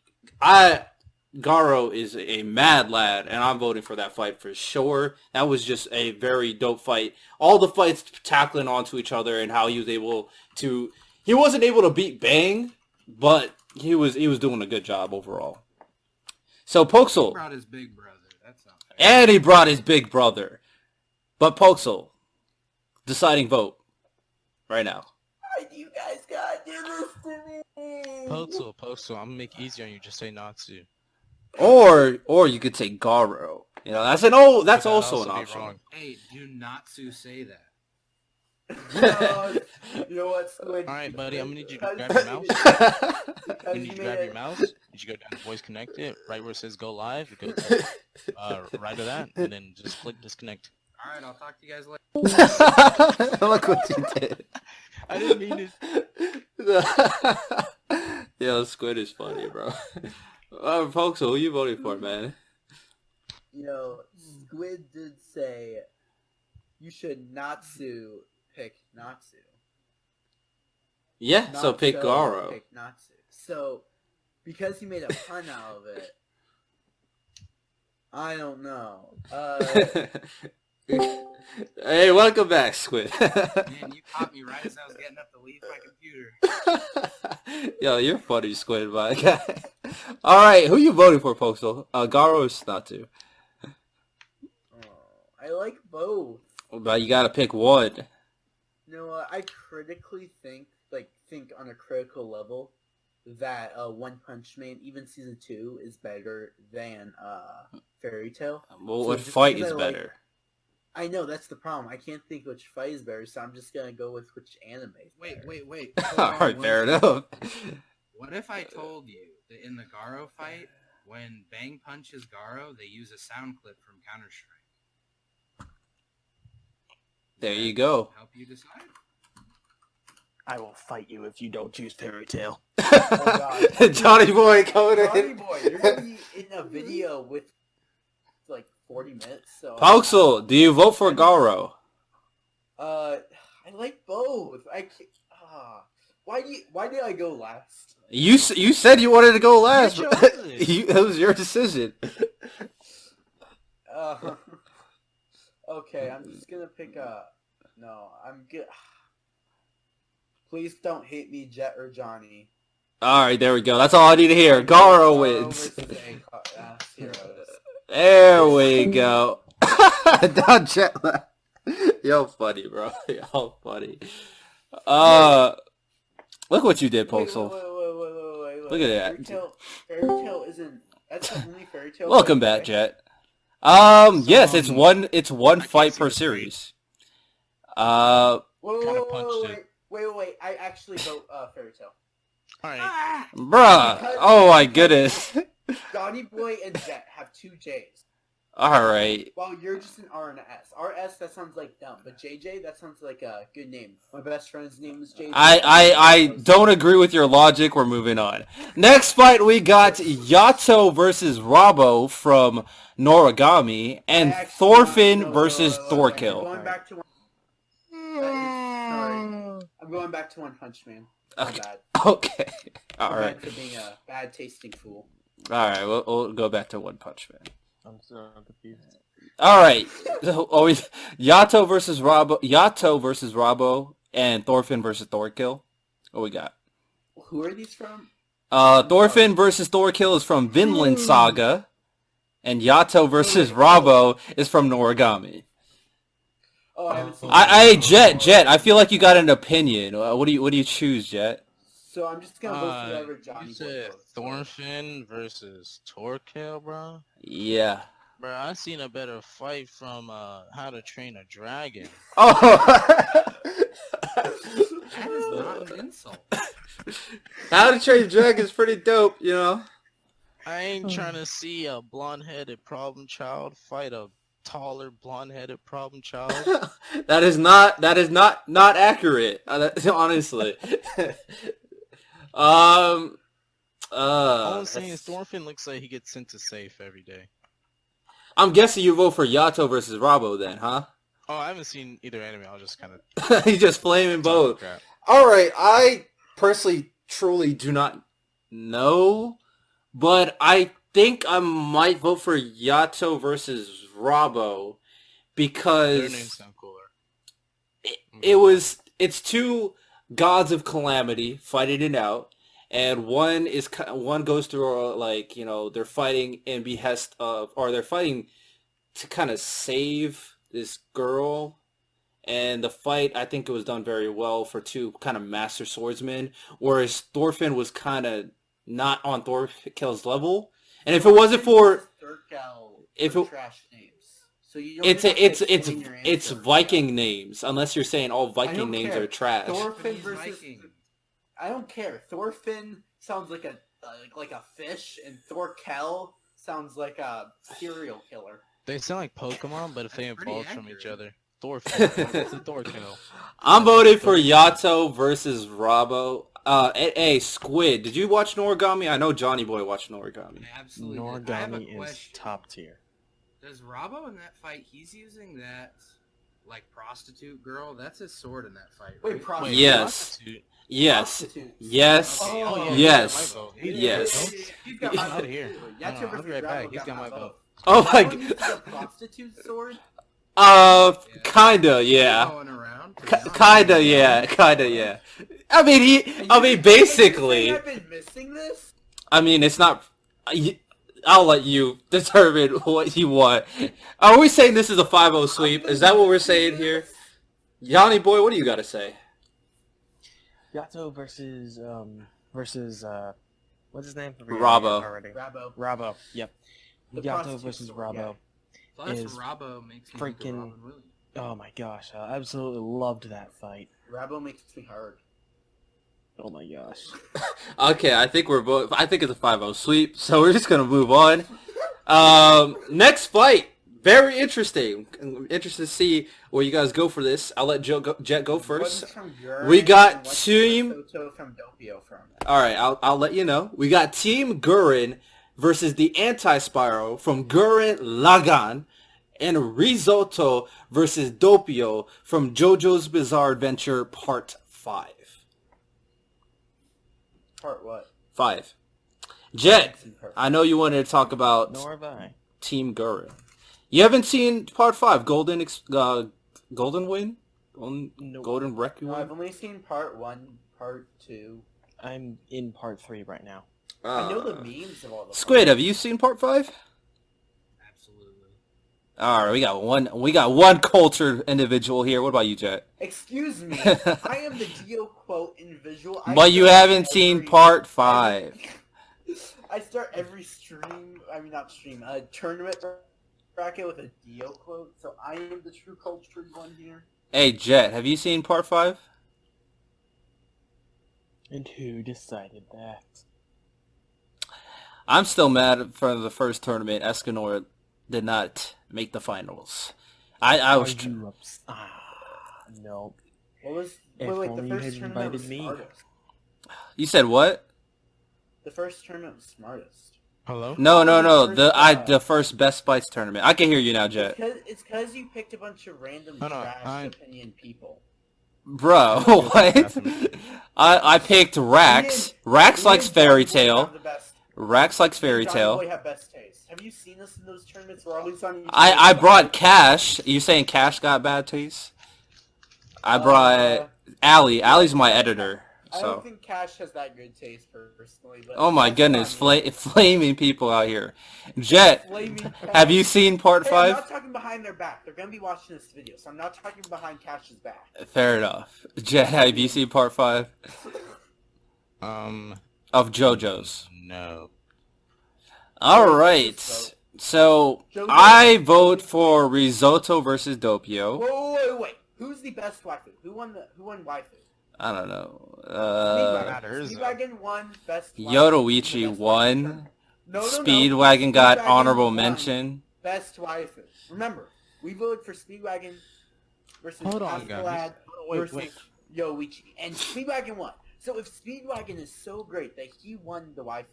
B: Garo is a mad lad, and I'm voting for that fight for sure. That was just a very dope fight. All the fights tackling onto each other and how he was able to. He wasn't able to beat Bang, but he was doing a good job overall. So
D: He
B: Poxel,
D: brought his big brother. That's not fair.
B: and he brought his big brother. But Poxel, deciding vote right now.
E: Why do you guys gotta do this to me?
A: Poxel, I'm gonna make it easier on you. Just say Natsu.
B: Or you could say Garo. You know, that's also
A: That'd
B: an
A: be
B: option.
A: wrong.
D: Hey, do not to say that.
E: No, you know what, Squid?
A: All right, buddy. I'm gonna need you to
E: Because
A: grab your mouse.
E: because
A: You
E: you
A: need to
E: made
A: grab
E: it-
A: your mouse. You should go down to voice connected, right where it says go live. Go to, right to that, and then just click disconnect.
D: All right, I'll talk to you guys later.
B: Look what you did.
A: I didn't mean it.
B: Yo, Squid is funny, bro. Folks, who you voting for, man?
E: You know, Squid did say you should Natsu pick Natsu.
B: Yeah, so
E: Not
B: pick Garo.
E: Pick Natsu. So, because he made a pun out of it, I don't know.
B: Hey, welcome back, Squid.
D: Man, you caught me right as I was getting up to leave my computer.
B: Yo, you're funny, Squid, my guy. All right, who you voting for, Postal? Garo or Snatu?
E: I like both.
B: But you gotta pick one.
E: You know what? I critically think on a critical level that One Punch Man, even season 2, is better than Fairy Tail.
B: Well,
E: So
B: what
E: just
B: fight
E: because
B: is
E: I like-
B: better?
E: I know that's the problem. I can't think which fight is better, so I'm just gonna go with which anime. is
D: Wait.
E: better.
D: Hold
B: All
D: on
B: right,
D: one
B: fair
D: second.
B: enough.
D: What if I told you that in the Garo fight, when Bang punches Garo, they use a sound clip from Counter-Strike?
B: There you go.
D: Help you decide?
C: I will fight you if you don't choose Fairy Tail.
E: God.
B: Johnny Boy coming
E: Johnny
B: in.
E: Boy, you're gonna be in a video with like 40 minutes. So
B: Poxel, do you vote for Garo?
E: I like both. I can't. Why did I go last?
B: You said you wanted to go last.
A: You chose it.
B: It was your decision.
E: Okay, I'm just gonna pick no, I'm good. Please don't hate me, Jet or Johnny.
B: All right, there we go. That's all I need to hear. Garo wins.
E: versus Heroes.
B: There we go. Down Jet. Yo, funny, bro. Yo, funny. Look what you did, Poxel.
E: Wait.
B: Look at that.
E: Fairy Tail isn't. That's the only Fairy Tail.
B: Welcome
E: fight,
B: back,
E: right?
B: Jet. Yes, it's one
A: I can't
B: fight
A: see
B: per
A: the screen.
B: series.
A: Kinda punched it.
E: Wait. I actually vote Fairy Tail.
A: All right.
B: Bruh. Oh my goodness.
E: Johnny Boy and Jet have 2 J's.
B: All right.
E: While you're just an R and a S. RS, that sounds like dumb, but JJ, that sounds like a good name. My best friend's name is JJ.
B: I don't agree with your logic. We're moving on. Next fight, we got Yato versus Rabo from Noragami and Thorfinn versus Thorkill.
E: I'm going back to one. Sorry, I'm going back to One Punch Man. My
B: Okay.
E: bad.
B: Okay. All
E: I'm
B: right.
E: back to being a bad tasting fool.
B: All right. We'll go back to One Punch Man.
C: I'm so confused.
B: All right. Yato versus Rabo and Thorfinn versus Thorkill. What we got?
E: Who are these from?
B: Thorfinn versus Thorkill is from Vinland Saga, and Yato versus Rabo is from Noragami.
E: Oh, I haven't seen.
B: Jet. I feel like you got an opinion. What do you choose, Jet?
E: So I'm just gonna vote for whoever Johnny
A: You
E: Boy
A: said
E: votes.
A: Thorfinn versus Torkill, bro.
B: Yeah.
A: Bro, I seen a better fight from How to Train a Dragon.
B: Oh.
D: That is not an insult.
B: How to Train Dragon is pretty dope, you know.
A: I ain't trying to see a blonde-headed problem child fight a taller blonde-headed problem child.
B: that is not accurate. Honestly.
A: All I'm saying is Thorfinn looks like he gets sent to safe every day.
B: I'm guessing you vote for Yato versus Rabo then, huh?
A: Oh, I haven't seen either anime. I'll just kind of
B: He's just flaming both.
A: crap.
B: All right, I personally truly do not No, but I think I might vote for Yato versus Robbo
A: Their names
B: because
A: sound cooler.
B: it's two gods of calamity fighting it out, and one goes through like they're fighting in behest of, or they're fighting to kind of save this girl. And the fight, I think it was done very well for two kind of master swordsmen, whereas Thorfinn was kind of not on Thorkell's level. And if it wasn't for if it,
E: trash names, so you don't
B: it's
E: have to explain your
B: it's
E: answer.
B: Viking names, unless you're saying all Viking
E: don't
B: names
E: care.
B: are trash.
E: Thorfinn
D: He's
E: versus
D: Viking.
E: I don't care. Thorfinn sounds like a fish, and Thorkell sounds like a serial killer.
A: They sound like Pokemon, but if they
D: That's pretty
A: evolved from each
D: accurate.
A: other. Thorfinn. It's a Thorkill.
B: I'm voting for Yato versus Robbo. Hey, Squid, did you watch Noragami? I know Johnny Boy watched Noragami.
D: I absolutely did. I have a
F: Noragami is
D: question.
F: top tier.
D: Does Robbo in that fight, he's using that, like, prostitute girl? That's his sword in that fight,
E: Wait,
D: right?
E: prostitute?
B: Yes.
A: Prostitute.
B: Yes.
E: Prostitutes.
B: Yes.
E: Oh,
A: Oh, yeah,
B: Yes.
A: he's got my vote.
B: Yes.
E: He's got
A: He's
E: my
A: out
E: vote.
A: of here.
E: Yato
A: I'll
E: versus
A: be right back.
E: Rabbo
A: He's got my vote.
B: Oh my
E: Rabbo uses
B: god.
E: a prostitute sword?
B: Kinda, yeah.
D: Going around, to be honest.
B: Kinda, yeah. I mean, basically.
E: I've been missing this?
B: I mean, it's not. I'll let you determine what you want. Are we saying this is a 5-0 sweep? Is that what we're saying here? Johnny Boy, what do you got to say?
F: Yato versus what's his name?
B: Robbo.
F: Already.
E: Rabbo.
F: Robbo. Yep.
E: The
F: Yato
E: prostitute
F: versus
E: sword,
F: Robbo.
D: Plus,
F: is
D: Robbo makes me think of
F: freaking-
D: Robin Williams.
F: Oh my gosh, I absolutely loved that fight.
E: Rabbo makes me hard.
F: Oh my gosh.
B: Okay, I think I think it's a 5-0 sweep, so we're just gonna move on. Next fight, very interesting. I'm interested to see where you guys go for this. I'll let Jet go first.
E: What's from Gurren
B: We got
E: and what's
B: Team-
E: Soto from Doppio from?
B: All right, I'll let you know. We got Team Gurren versus the Anti-Spyro from Gurren Lagann, and Risotto versus Doppio from JoJo's Bizarre Adventure Part 5.
E: Part what?
B: 5. Jet, I know you wanted to talk about
F: Nor have I.
B: Team Gurren. You haven't seen Part 5, Golden Win?
F: Nope.
B: Golden
E: No, I've
B: Requiem?
E: only seen part 1, part 2.
F: I'm in part 3 right now.
E: I know the memes of all the
B: Squid, have you seen Part 5?
D: Absolutely.
B: All right, we got one cultured individual here. What about you, Jet?
E: Excuse me, I am the Dio quote individual.
B: But you haven't seen Part 5.
E: I start every stream, not stream, tournament bracket with a Dio quote, so I am the true cultured one here.
B: Hey, Jet, have you seen Part 5?
F: And who decided that?
B: I'm still mad for the first tournament. Escanor did not make the finals. I was.
F: Are you no.
E: What was...
F: If
E: wait, the
F: only you
E: first
F: had
E: tournament was
F: invited me.
E: smartest.
B: You said what?
E: The first tournament was smartest.
A: Hello?
B: No.
E: First,
B: The first Best Bites tournament. I can hear you now, Jet.
E: It's because you picked a bunch of random
A: No, no,
E: trash opinion people.
B: Bro, what? I picked Rax. Rax likes Fairy Tale. Rax likes Fairy Tale.
E: Have best taste. Have you seen us in those tournaments? We're always on.
B: I brought Cash. You saying Cash got bad taste? I brought Allie. Allie's my editor.
E: I
B: So.
E: don't think Cash has that good taste personally. But
B: Oh my
E: that's
B: goodness,
E: fine.
B: flaming people out here. Jet,
E: Flaming Cash.
B: have you seen Part
E: Hey, I'm
B: 5?
E: not talking behind their back. They're gonna be watching this video, so I'm not talking behind Cash's back.
B: Fair enough. Jet, have you seen Part 5 of JoJo's?
A: No.
B: Alright, so I vote for Risotto versus Doppio.
E: Wait. Who's the best waifu? Who won waifu?
B: I don't know.
E: Speedwagon won best waifu.
B: Yoruichi
E: The best
B: won.
E: waifu. No.
B: Speedwagon got
E: Speedwagon
B: honorable
E: won
B: mention.
E: Best waifu. Remember, we voted for Speedwagon versus
A: Hold on,
E: Pascalad
A: guys. Wait.
E: versus Yoichi, and Speedwagon won. So if Speedwagon is so great that he won the waifu,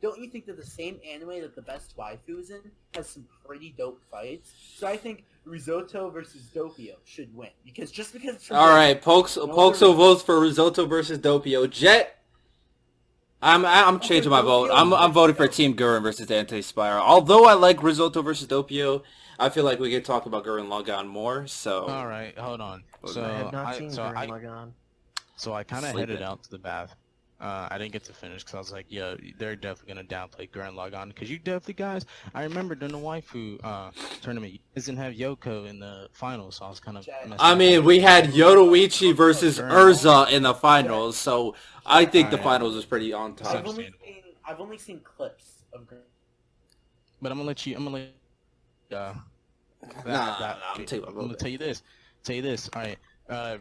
E: don't you think that the same anime that the best waifu is in has some pretty dope fights? So I think Risotto versus Doppio should win because it's from
B: Alright, Poxel votes for Risotto versus Doppio. Jet, I'm changing my vote. I'm voting for Team Gurren versus Anti-Spiral. Although I like Risotto versus Doppio, I feel like we could talk about Gurren Lagann more. So
A: All right, hold on. So
F: I have not
A: I
F: seen
A: so
F: Gurren
A: I
F: Lagann.
A: so I kind of
B: Sleeping.
A: headed out to the bath. I didn't get to finish because I was like, yeah, they're definitely gonna downplay Gurren Lagann because you definitely guys. I remember during the waifu tournament, you guys didn't have Yoko in the finals, so I was kind of.
B: I mean, we had Yoruichi versus Urza in the finals, so I think the
A: Alright.
B: finals was pretty on
A: It's
B: top.
A: understandable.
E: I've only seen clips of Gurren.
A: But I'm gonna let you. I'm gonna let.
B: I'm taking my
A: I'm gonna
B: vote.
A: tell you this. All right.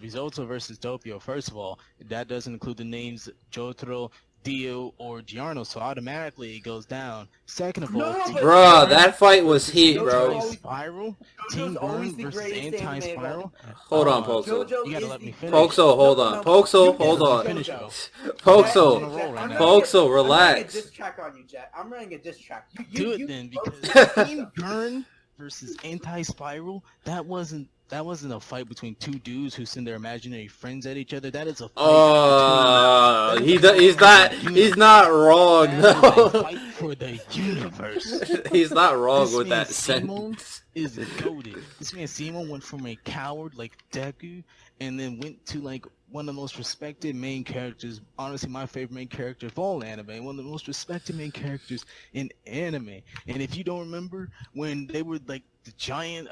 A: Risotto versus Doppio. First of all, that doesn't include the names Jotaro, Dio, or Giorno, so automatically it goes down. Second of all,
E: No,
A: Team
E: but-
B: Bruh, that fight was heat, bro.
A: Anti-Spiral, Team
E: always
A: Gurren
E: the
A: versus
E: greatest anime of
A: Anti-Spiral.
B: Hold on,
A: Oh,
B: Poxel.
E: JoJo
A: You gotta
E: is
A: let me
E: the
A: finish.
B: Poxel, hold on. Poxel,
E: You
B: hold
E: get
B: on.
A: Finish,
E: JoJo.
A: bro.
B: Poxel,
A: I'm on a roll right
E: I'm
A: now.
E: running
B: Poxel,
E: I'm running a
B: relax.
E: diss track on you, Jet. I'm running a diss track.
A: Do it then, because Team Gurren versus Anti-Spiral, that wasn't a fight between two dudes who send their imaginary friends at each other. That is a fight
B: He's not wrong,
A: That is a
B: though.
A: fight for the universe.
B: He's not wrong
A: This
B: with
A: man
B: that
A: Simon
B: sentence.
A: is goated. This man Simon went from a coward like Deku, and then went to like one of the most respected main characters. Honestly, my favorite main character of all anime. One of the most respected main characters in anime. And if you don't remember when they were like the giant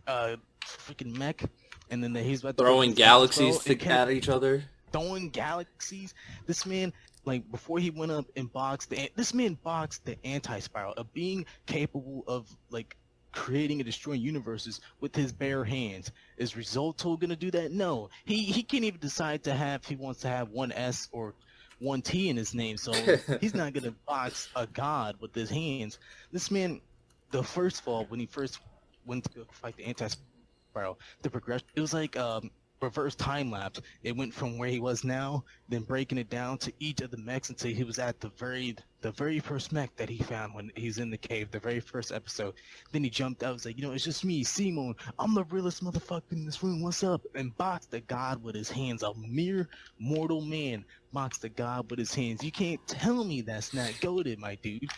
A: freaking mech, and then he's about to
B: Throwing
A: go against
B: galaxies
A: Astro, and kept
B: at each other.
A: throwing galaxies. This man, like before he went up and boxed, this man boxed the Anti-Spiral, a being capable of like creating and destroying universes with his bare hands. Is Risotto gonna do that? No, he can't even decide to have. He wants to have one S or one T in his name, so he's not gonna box a god with his hands. This man, the first fall when he first went to go fight the Anti-Spiral, the progression, it was like reverse time lapse. It went from where he was now, then breaking it down to each of the mechs until he was at the very first mech that he found when he's in the cave, the very first episode. Then he jumped out, was like, it's just me, Simon. I'm the realest motherfucker in this room. What's up? And boxed the god with his hands. A mere mortal man boxed the god with his hands. You can't tell me that's not goated, my dude.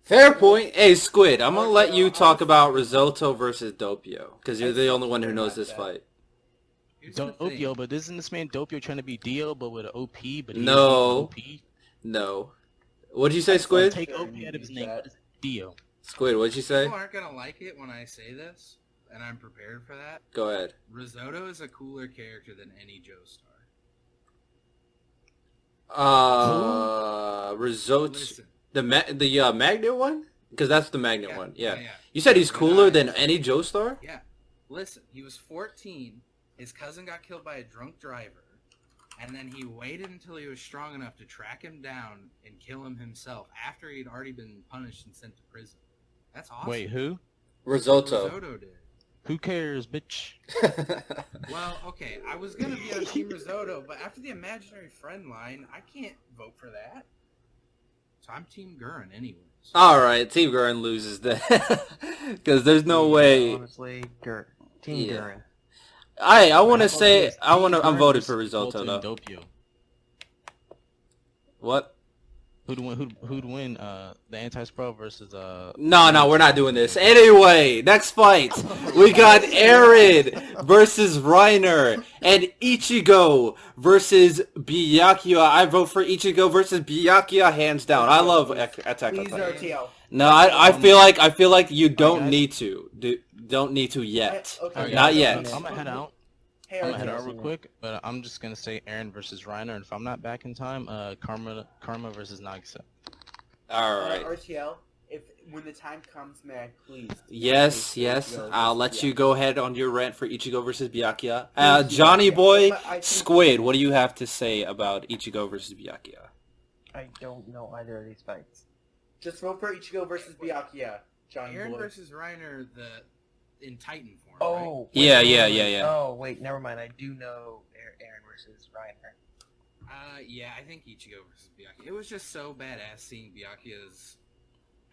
B: Fair point. Hey, Squid, I'm gonna let you talk about Risotto versus Doppio, because you're the only one who knows this fight.
D: Here's the thing.
A: Doppio, but isn't this man Doppio trying to be Dio, but with an OP? But he
B: No.
A: isn't OP?
B: No. What'd you say, Squid?
A: Take OP out of his name. What is Dio?
B: Squid, what'd you say?
D: People aren't gonna like it when I say this, and I'm prepared for that.
B: Go ahead.
D: Risotto is a cooler character than any Joestar.
B: Risotto.
D: Listen,
B: The Magnet one? Because that's the Magnet
D: yeah,
B: one. Yeah.
D: yeah.
B: You said he's
D: But
B: cooler
D: I-
B: than any Joestar?
D: Yeah. Listen, he was 14. His cousin got killed by a drunk driver. And then he waited until he was strong enough to track him down and kill him himself after he'd already been punished and sent to prison. That's awesome.
A: Wait, who?
B: Risotto.
D: Risotto did.
A: Who cares, bitch?
D: Well, okay, I was gonna be on Team Risotto, but after the imaginary friend line, I can't vote for that. So I'm Team Gurren anyways.
B: Alright, Team Gurren loses then. Because there's no way.
F: Honestly, Team
B: Yeah.
F: Gurren.
B: I want to say, I'm voting for Risotto, though.
A: Doppio.
B: What?
A: Who'd win? The Anti-Spiral versus
B: No, we're not doing this. Anyway, next fight. We got Eren versus Reiner. And Ichigo versus Byakuya. I vote for Ichigo versus Byakuya hands down. I love Attack on
E: Please,
B: Titan.
E: RTO.
B: No, I feel like you don't
A: guys.
B: need to. Don't need to yet.
E: Okay,
B: Not
E: guys,
B: yet.
A: I'm gonna head out.
E: Hey,
A: I'm gonna head
E: RTO.
A: out real quick, but I'm just gonna say Eren versus Reiner, and if I'm not back in time, Karma versus Nagisa.
B: Alright.
E: RTL, when the time comes, may I please?
B: Yes.
E: Ichigo
B: I'll
E: versus
B: let you
E: Byakuya.
B: go ahead on your rant for Ichigo versus Byakuya.
E: Thank you,
B: Johnny
E: Byakuya.
B: Boy,
E: But I think-
B: Squid, what do you have to say about Ichigo versus Byakuya?
F: I don't know either of these fights.
E: Just vote for Ichigo versus Byakuya, Johnny
D: Eren
E: Boy.
D: versus Reiner, in Titan form. Right?
F: Oh.
B: Yeah,
F: wait,
B: yeah,
F: never
B: yeah,
F: mind.
B: yeah.
F: Oh, wait, never mind. I do know Eren versus Reiner.
D: Yeah, I think Ichigo versus Byakuya. It was just so badass seeing Byakuya's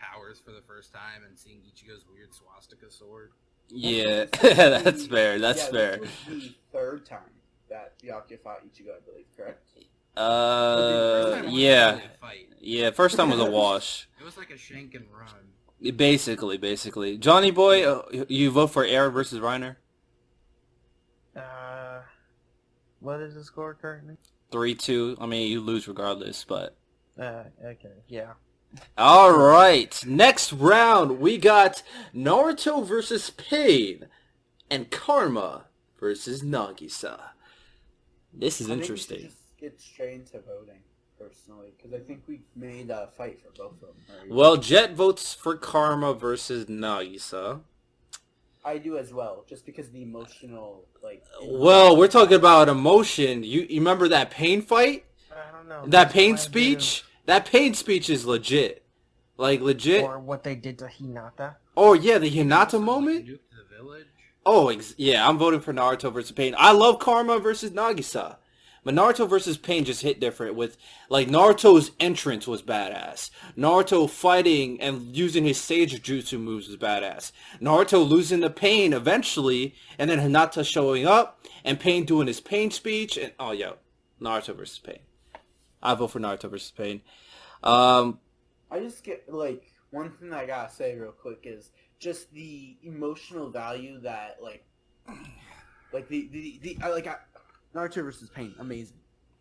D: powers for the first time and seeing Ichigo's weird swastika sword.
B: Yeah, that's fair. That's
E: Yeah,
B: fair.
E: This was the third time that Byakuya fought Ichigo, I believe, correct?
D: First time wasn't
B: Yeah.
D: really a fight.
B: Yeah, first time was a wash.
D: It was like a shank and run.
B: Basically. Johnny Boy, you vote for Aaron versus Reiner?
F: What is the score currently?
B: 3-2. I mean, you lose regardless, but...
F: Okay, yeah.
B: All right. Next round, we got Naruto versus Pain and Karma versus Nagisa. This is
E: I think
B: interesting.
E: we should just get straight into voting, personally, because I think we made a fight for both of them. Right?
B: Well, Jet votes for Karma versus Nagisa.
E: I do as well, just because the emotional, like...
B: Well, we're talking about emotion. You remember that Pain fight?
F: I don't know.
B: That Pain speech? That Pain speech is legit. Like, legit.
F: Or what they did to Hinata.
B: Oh, yeah, the Hinata moment?
D: Nuked the village.
B: Oh, yeah, I'm voting for Naruto versus Pain. I love Karma versus Nagisa. But Naruto versus Pain just hit different with, like, Naruto's entrance was badass. Naruto fighting and using his Sage Jutsu moves was badass. Naruto losing to Pain eventually, and then Hinata showing up, and Pain doing his Pain speech, and, oh, yo, Naruto versus Pain. I vote for Naruto versus Pain.
E: I just get, like, one thing that I gotta say real quick is just the emotional value that, Naruto versus Pain, amazing.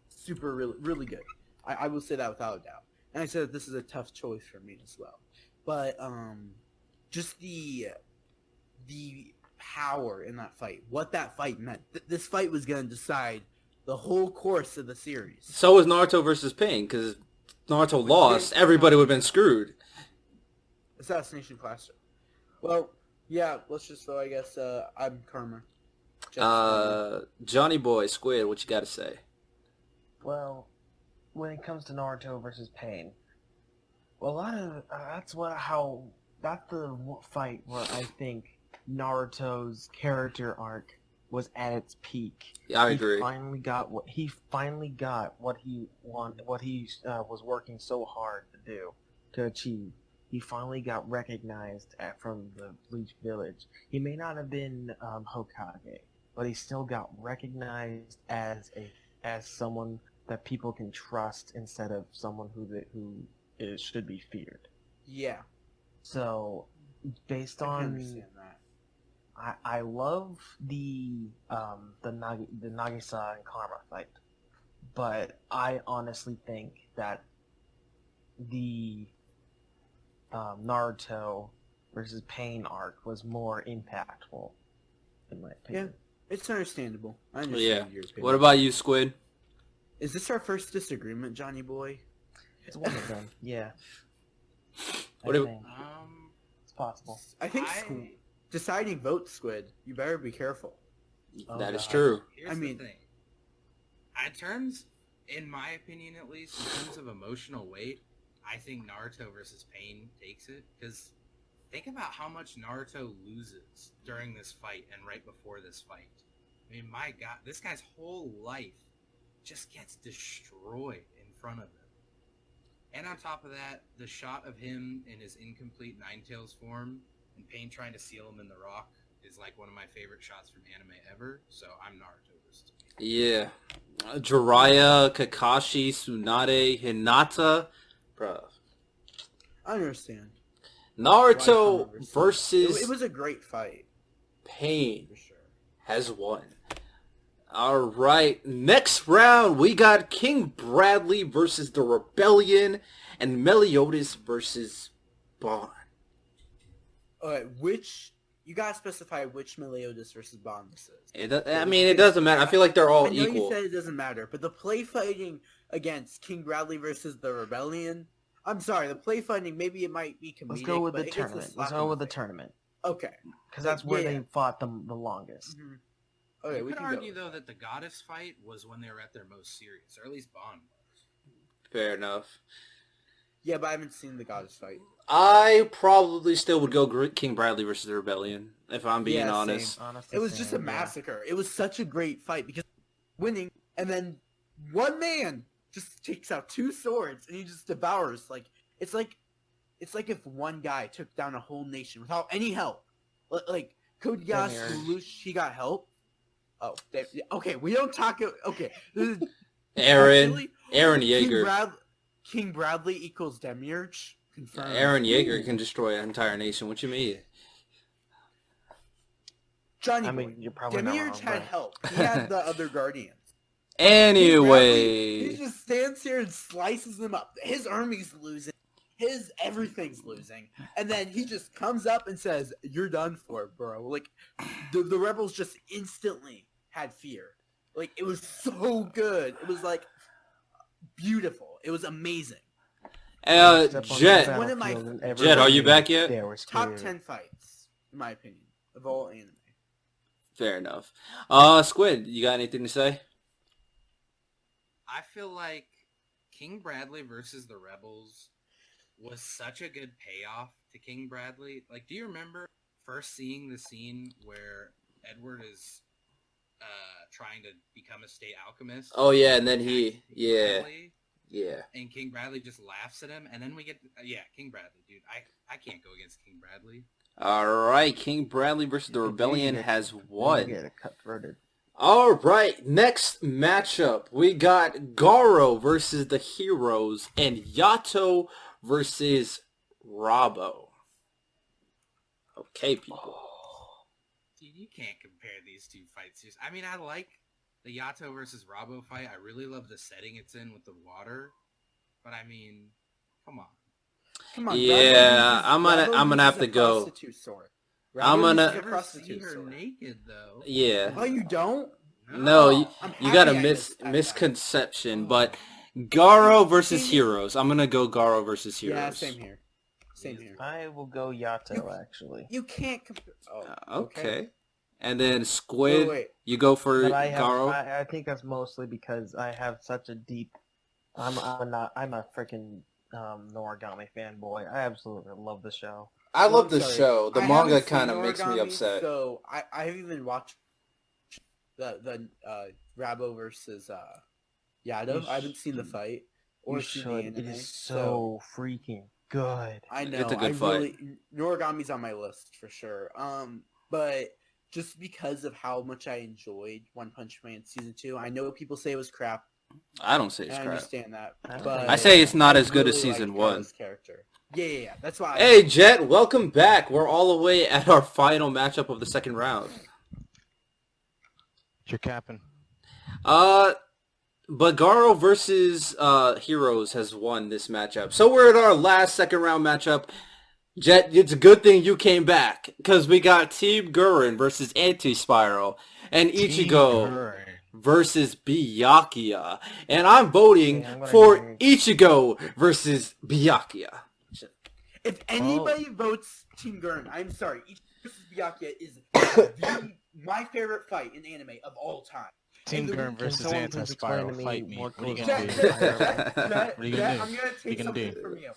E: Super, really good. I will say that without a doubt. And I said that this is a tough choice for me as well. But, just the power in that fight, what that fight meant. This fight was gonna decide the whole course of the series.
B: So was Naruto versus Pain, because Naruto lost, everybody would have been screwed.
E: Assassination Classroom. Well, yeah, let's just vote, I guess, I'm Karma.
B: Johnny Boy, Squid, what you gotta say?
F: Well, when it comes to Naruto versus Pain, well, a lot of that's the fight where I think Naruto's character arc was at its peak.
B: Yeah, I agree.
F: He finally got what he wanted, what he was working so hard to achieve. He finally got recognized from the Bleach Village. He may not have been Hokage, but he still got recognized as someone that people can trust instead of someone who should be feared.
E: Yeah.
F: So, based
E: I can
F: on,
E: understand that.
F: I love the Nagisa and Karma fight, but I honestly think that the Naruto versus Pain arc was more impactful, in my opinion.
E: It's understandable. I understand
B: Yeah.
E: your opinion.
B: What about you, Squid?
E: Is this our first disagreement, Johnny Boy?
F: It's one of them, yeah.
B: What
F: I
B: do-
F: think it's possible.
E: I think deciding vote, Squid. You better be careful.
F: Oh,
B: That is
F: God.
B: true.
D: Here's the thing. In my opinion at least, in terms of emotional weight, I think Naruto versus Pain takes it. Because think about how much Naruto loses during this fight and right before this fight. I mean, my God, this guy's whole life just gets destroyed in front of him. And on top of that, the shot of him in his incomplete Ninetales form and Pain trying to seal him in the rock is like one of my favorite shots from anime ever. So I'm Naruto versus Pain.
B: Yeah. Jiraiya, Kakashi, Tsunade, Hinata. Bruh.
E: I understand.
B: Naruto versus
E: It was a great fight.
B: Pain
E: For sure.
B: has won. All right, next round we got King Bradley versus the Rebellion and Meliodas versus Bond.
E: Alright, you gotta specify which Meliodas versus Bond this is.
B: It doesn't matter. I feel like they're all
E: I know
B: equal.
E: you said it doesn't matter, but the play fighting against King Bradley versus the Rebellion. I'm sorry, the play fighting, maybe it might be comedic.
F: Let's go with
E: but
F: the
E: it gets a
F: tournament.
E: slap
F: Let's
E: in
F: go with the
E: face.
F: tournament.
E: Okay.
F: Because that's where
E: Yeah.
F: they fought the longest.
E: Mhm. Okay,
D: You
E: we
D: could
E: can
D: argue
E: go.
D: though that the goddess fight was when they were at their most serious, or at least Bond was.
B: Fair enough.
E: Yeah, but I haven't seen the goddess fight.
B: I probably still would go King Bradley versus the Rebellion, if I'm being
E: Yeah, same.
B: honest.
F: Honestly,
E: It was just a
F: same, yeah.
E: massacre. It was such a great fight because winning, and then one man just takes out two swords and he just devours. It's like if one guy took down a whole nation without any help. Like Kobayashi
F: Same
E: Lelouch, he got help. Oh, okay. We don't talk. Okay, this is
B: Aaron.
E: actually,
B: Aaron Yeager.
E: King Bradley equals Demiurge. Confirmed.
B: Aaron Yeager can destroy an entire nation. What you mean?
E: Johnny
F: I
E: Boy.
F: mean, you're probably not
E: Demiurge
F: wrong,
E: had
F: but-
E: help. He had the other Guardians.
B: Anyway,
E: He just stands here and slices them up. His army's losing. His everything's losing. And then he just comes up and says, "You're done for, bro." Like, the rebels just instantly had fear. Like, it was so good. It was, like, beautiful. It was amazing.
F: Step on the
B: Jet,
E: One of my-
F: battlefield and
B: Jet, are you
F: everybody
B: back yet?
F: there was
E: Top
F: scared.
E: 10 fights, in my opinion, of all anime.
B: Fair enough. Squid, you got anything to say?
D: I feel like King Bradley versus the Rebels was such a good payoff to King Bradley. Like, do you remember first seeing the scene where Edward is trying to become a state alchemist?
B: Oh yeah, and then
D: King Bradley,
B: yeah.
D: and King Bradley just laughs at him, and then we get King Bradley, dude. I can't go against King Bradley.
B: All right, King Bradley versus the Rebellion has
F: You
B: won.
F: get cut-throated.
B: All right, next matchup, we got Garo versus the Heroes and Yato versus Rabo. Okay, people.
D: Dude, you can't compare these two fights. I mean, I like the Yato versus Rabo fight. I really love the setting it's in with the water. But I mean, come on.
E: Come on,
B: Yeah, I'm gonna
E: Rabo
B: have
E: uses
B: to
E: a
B: go.
E: prostitute sword.
B: I'm
E: Rabo
B: gonna-
E: uses a
D: Never see
E: prostitute
D: her
E: sword.
D: naked though.
B: Yeah.
E: Oh, you don't?
B: No,
E: I'm
B: you got a
E: happy I missed that
B: misconception,
D: Oh.
B: but Garo versus Heroes. I'm gonna go Garo versus Heroes.
E: Yeah, same here. Same here.
F: I will go Yato, actually.
E: You can't compare. Oh,
B: Okay. And then Squid,
E: Wait.
B: you go for
F: But I have,
B: Garo.
F: I think that's mostly because I have such a deep. I'm a freaking Noragami fanboy. I absolutely love the show.
B: I
E: Well,
B: love
E: I'm
B: the
E: sorry.
B: show. The
E: I
B: manga
E: haven't seen
B: kind of makes me
E: Origami,
B: upset.
E: So I haven't even watched the Rabo versus Yado. I haven't seen the fight or
F: You
E: seen
F: should.
E: the
F: It
E: anime.
F: is so freaking good.
E: I know.
B: It's a good fight.
E: Noragami's on my list for sure. But just because of how much I enjoyed One Punch Man season 2, I know people say it was crap.
B: I don't say
E: And
B: it's
E: I
B: crap.
E: understand that.
F: I
E: But
B: I say it's not
E: I
B: as good as
E: really
B: season
E: liked
B: one.
E: Garo's character. Yeah. That's why.
B: Hey, Jet, welcome back. We're all the way at our final matchup of the second round.
A: You're capping.
B: But Garo versus Heroes has won this matchup. So we're at our last second round matchup. Jet, it's a good thing you came back, because we got Team Gurren versus Anti-Spiral, and Ichigo versus Byakuya. And I'm voting
F: Okay, I'm gonna
B: for
F: go-
B: Ichigo versus Byakuya.
E: If anybody votes Team Gurren, I'm sorry. Ichigo versus Byakuya is my favorite fight in anime of all time.
A: Team
E: And the-
A: Gurren
F: Can
A: versus
F: someone please explain
A: Anti-Spiral.
F: to me
A: Fight me.
F: what
A: What are you
F: goes
A: gonna
F: on?
A: do?
E: Jet,
A: What are you gonna do?
E: I'm gonna
A: What
E: take
A: you gonna
E: something
A: do?
E: from you.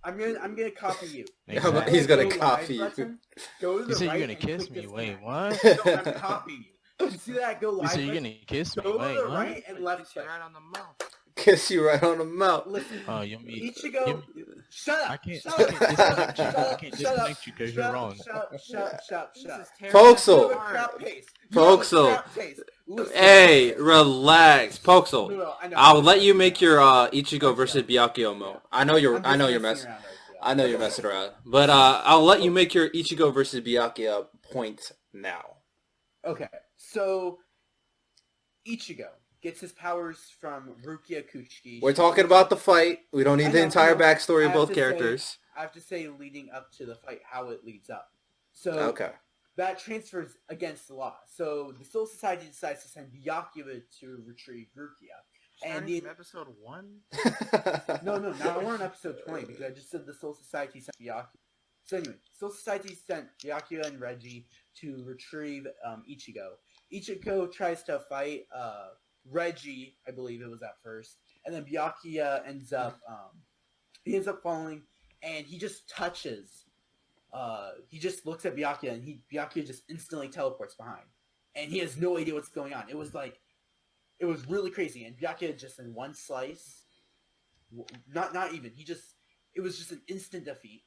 E: I'm gonna copy you.
A: Exactly.
B: He's gonna
E: Go
B: copy
E: live
B: you.
E: button, Go to the
A: You said
E: right
A: you're gonna
E: and
A: kiss
E: click
A: me.
E: this
A: Wait,
E: link.
A: what?
E: No, I'm copying you. You see that? Go
A: You
E: live.
A: said you're
E: button?
A: gonna kiss me.
E: Go
A: Wait,
E: to the
A: what?
E: right and left
D: Kiss you
E: click.
D: right on the mouth.
B: Kiss you right on the mouth.
E: Listen.
A: Oh, you mean
E: Ichigo, shut up!
A: I can't-
E: Shut
A: I
E: up!
A: can't
E: Shut up!
A: disconnect you.
E: Shut
A: I
E: up!
A: can't
E: Shut up!
A: disconnect you 'cause
E: Shut
A: you're
E: up,
A: wrong.
E: Shut up! Shut up!
D: This
E: Shut
D: is
E: up!
D: terrible.
E: You have
B: Poxel.
E: a crap taste.
B: Poxel.
E: You have a crap taste. Listen.
B: Hey, relax, Poxel.
E: No, I know.
B: I'll let you make your Ichigo versus Byakuya mo. I know you're
E: I'm just
B: messing.
E: around,
B: I know you're messing around. But I'll let you make your Ichigo versus Byakuya point now.
E: Okay, so Ichigo gets his powers from Rukia Kuchiki.
B: We're talking about the fight. We don't
E: I
B: need the
E: know,
B: entire
E: I know.
B: backstory
E: I
B: of
E: have
B: both
E: to say-
B: characters.
E: I have to say, leading up to the fight, how it leads up. So
B: Okay.
E: that transfers against the law. So the Soul Society decides to send Byakuya to retrieve Rukia. And
D: Starting
E: the
D: from episode 1?
E: No, now we're on episode 20 because I just said the Soul Society sent Byakuya. So anyway, Soul Society sent Byakuya and Reggie to retrieve Ichigo. Ichigo tries to fight Reggie, I believe it was at first, and then Byakuya ends up falling, and he just touches. He just looks at Byakuya, and Byakuya just instantly teleports behind, and he has no idea what's going on. It was really crazy, and Byakuya just in one slice. Not even. It was just an instant defeat.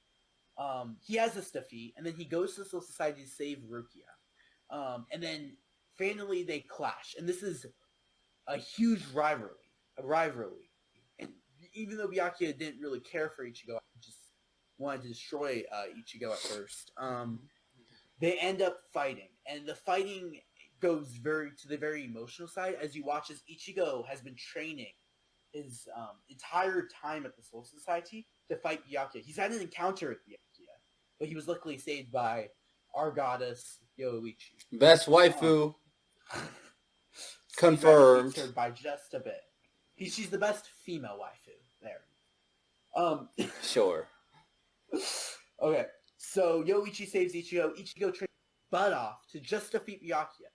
E: He has this defeat, and then he goes to the Soul Society to save Rukia. And then finally they clash, and this is a huge rivalry even though Byakuya didn't really care for Ichigo, he just wanted to destroy Ichigo at first. They end up fighting, and the fighting goes to the very emotional side as you watch as Ichigo has been training his entire time at the Soul Society to fight Byakuya. He's had an encounter with Byakuya, but he was luckily saved by our goddess Yoichi.
B: Best waifu.
E: Steve
B: Confirmed.
E: beats her by just a bit. She's the best female waifu there.
B: Sure.
E: Okay, so Yoichi saves Ichigo. Ichigo trains his butt off to just defeat Byakuya.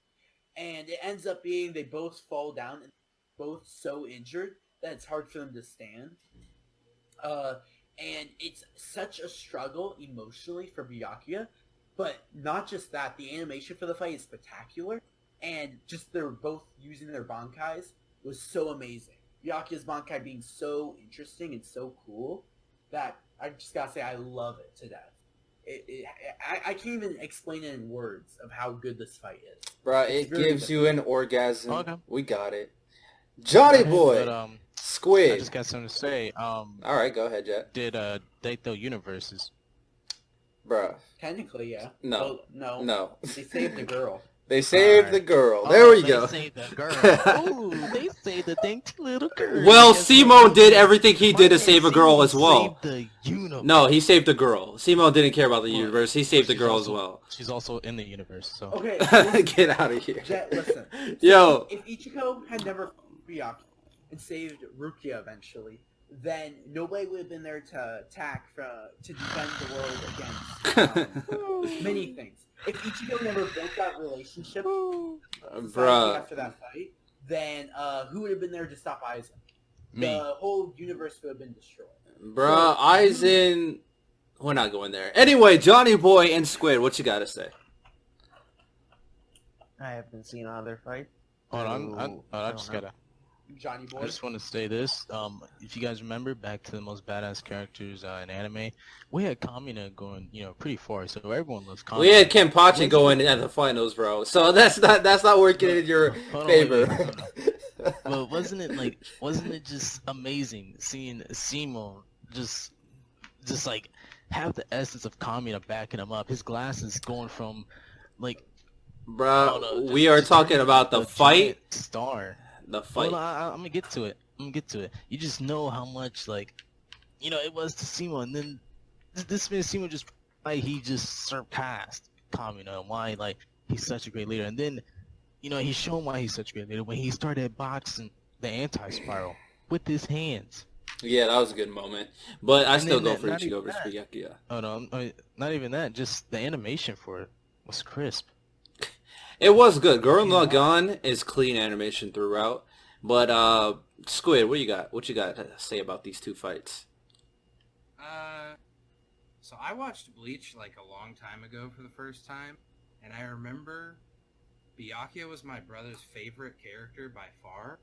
E: And it ends up being they both fall down and both so injured that it's hard for them to stand. And it's such a struggle emotionally for Byakuya. But not just that, the animation for the fight is spectacular. And just they're both using their bankais was so amazing. Byakuya's bankai being so interesting and so cool that I just gotta say I love it to death. I can't even explain it in words of how good this fight is.
B: Bruh,
E: It's
B: it
E: very
B: gives
E: good.
B: you an orgasm.
A: Okay.
B: We got it. Johnny Boy,
A: But I
B: Squid.
A: just got something to say.
B: Alright, go ahead, Jet.
A: Did Daito Universes?
B: Bruh,
E: Technically, yeah.
B: No.
E: Well, no.
B: no.
E: They saved the girl.
B: They saved
A: Alright.
B: the girl. There we
A: they
B: go.
A: Saved the girl. Ooh, they saved the dainty little girl.
B: Well,
A: Guess
B: Simo
A: what?
B: did everything he did to
A: My
B: save a
A: man
B: girl
A: Simo
B: as well.
A: saved the universe.
B: No, he saved the girl. Simo didn't care about the
A: Well,
B: universe. He saved the
A: she's
B: girl
A: also-
B: as well.
A: She's also in the universe, so.
E: Okay.
B: Get out of here.
E: Jet, listen.
B: Yo.
E: If Ichigo had never fought Byakuya and saved Rukia eventually, then nobody would have been there to attack to defend the world against many things. If Ichigo never built that relationship society
B: Bruh.
E: after that fight, then who would have been there to stop Aizen?
A: Me.
E: The whole universe would have been destroyed.
B: Bruh, Aizen... We're not going there. Anyway, Johnny Boy and Squid, what you gotta say?
F: I haven't seen either fight.
A: Hold on, I
F: don't
A: just
F: know.
A: gotta.
E: Johnny Boy.
A: I just want to say this. If you guys remember back to the most badass characters in anime, we had Kamina going, pretty far. So everyone loves Kamina.
B: We had Kenpachi going at the finals, bro. So that's not working in your
A: Hold on,
B: favor.
A: wait. But wasn't it just amazing seeing Simo just like have the essence of Kamina backing him up? His glasses going from like.
B: Bro,
A: just-
B: we are
A: just
B: talking
A: turning
B: about the
A: a
B: fight.
A: giant star.
B: The fight.
A: Hold on, I'm gonna get to it. You just know how much it was to Simo, and then this man Simo just why he just surpassed Kamina and why he's such a great leader. And then he's shown why he's such a great leader when he started boxing the anti-spiral with his hands.
B: Yeah, that was a good moment. But I
A: And
B: still
A: then
B: go for
A: not
B: Ichigo
A: even
B: versus
A: that.
B: Byakuya.
A: Oh no, not even that. Just the animation for it was crisp.
B: It was good. Gurren Lagann is clean animation throughout. But Squid, what you got? What you got to say about these two fights?
D: So I watched Bleach like a long time ago for the first time, and I remember Byakuya was my brother's favorite character by far,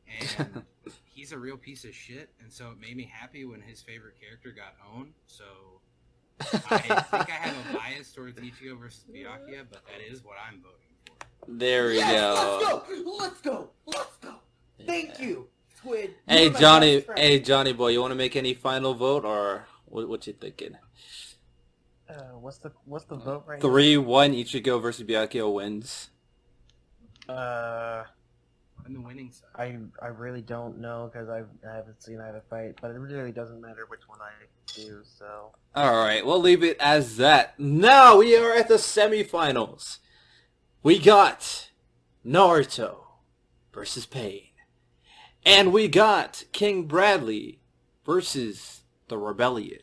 D: and he's a real piece of shit, and so it made me happy when his favorite character got owned. So I think I have a bias towards Ichigo versus Byakuya, but that is what I'm voting for.
B: There we
E: Yes,
B: go.
E: let's go! Thank you, Squid.
B: Hey
E: You're my
B: Johnny,
E: best friend.
B: hey Johnny Boy, you want to make any final vote or what you thinking?
F: What's the vote right
B: 3-1 Ichigo versus Byakuya wins.
F: now?
D: On the winning side.
F: I really don't know because I haven't seen either fight, but it really doesn't matter which one I do. So
B: All right, we'll leave it as that. Now we are at the semifinals. We got Naruto versus Pain, and we got King Bradley versus the Rebellion.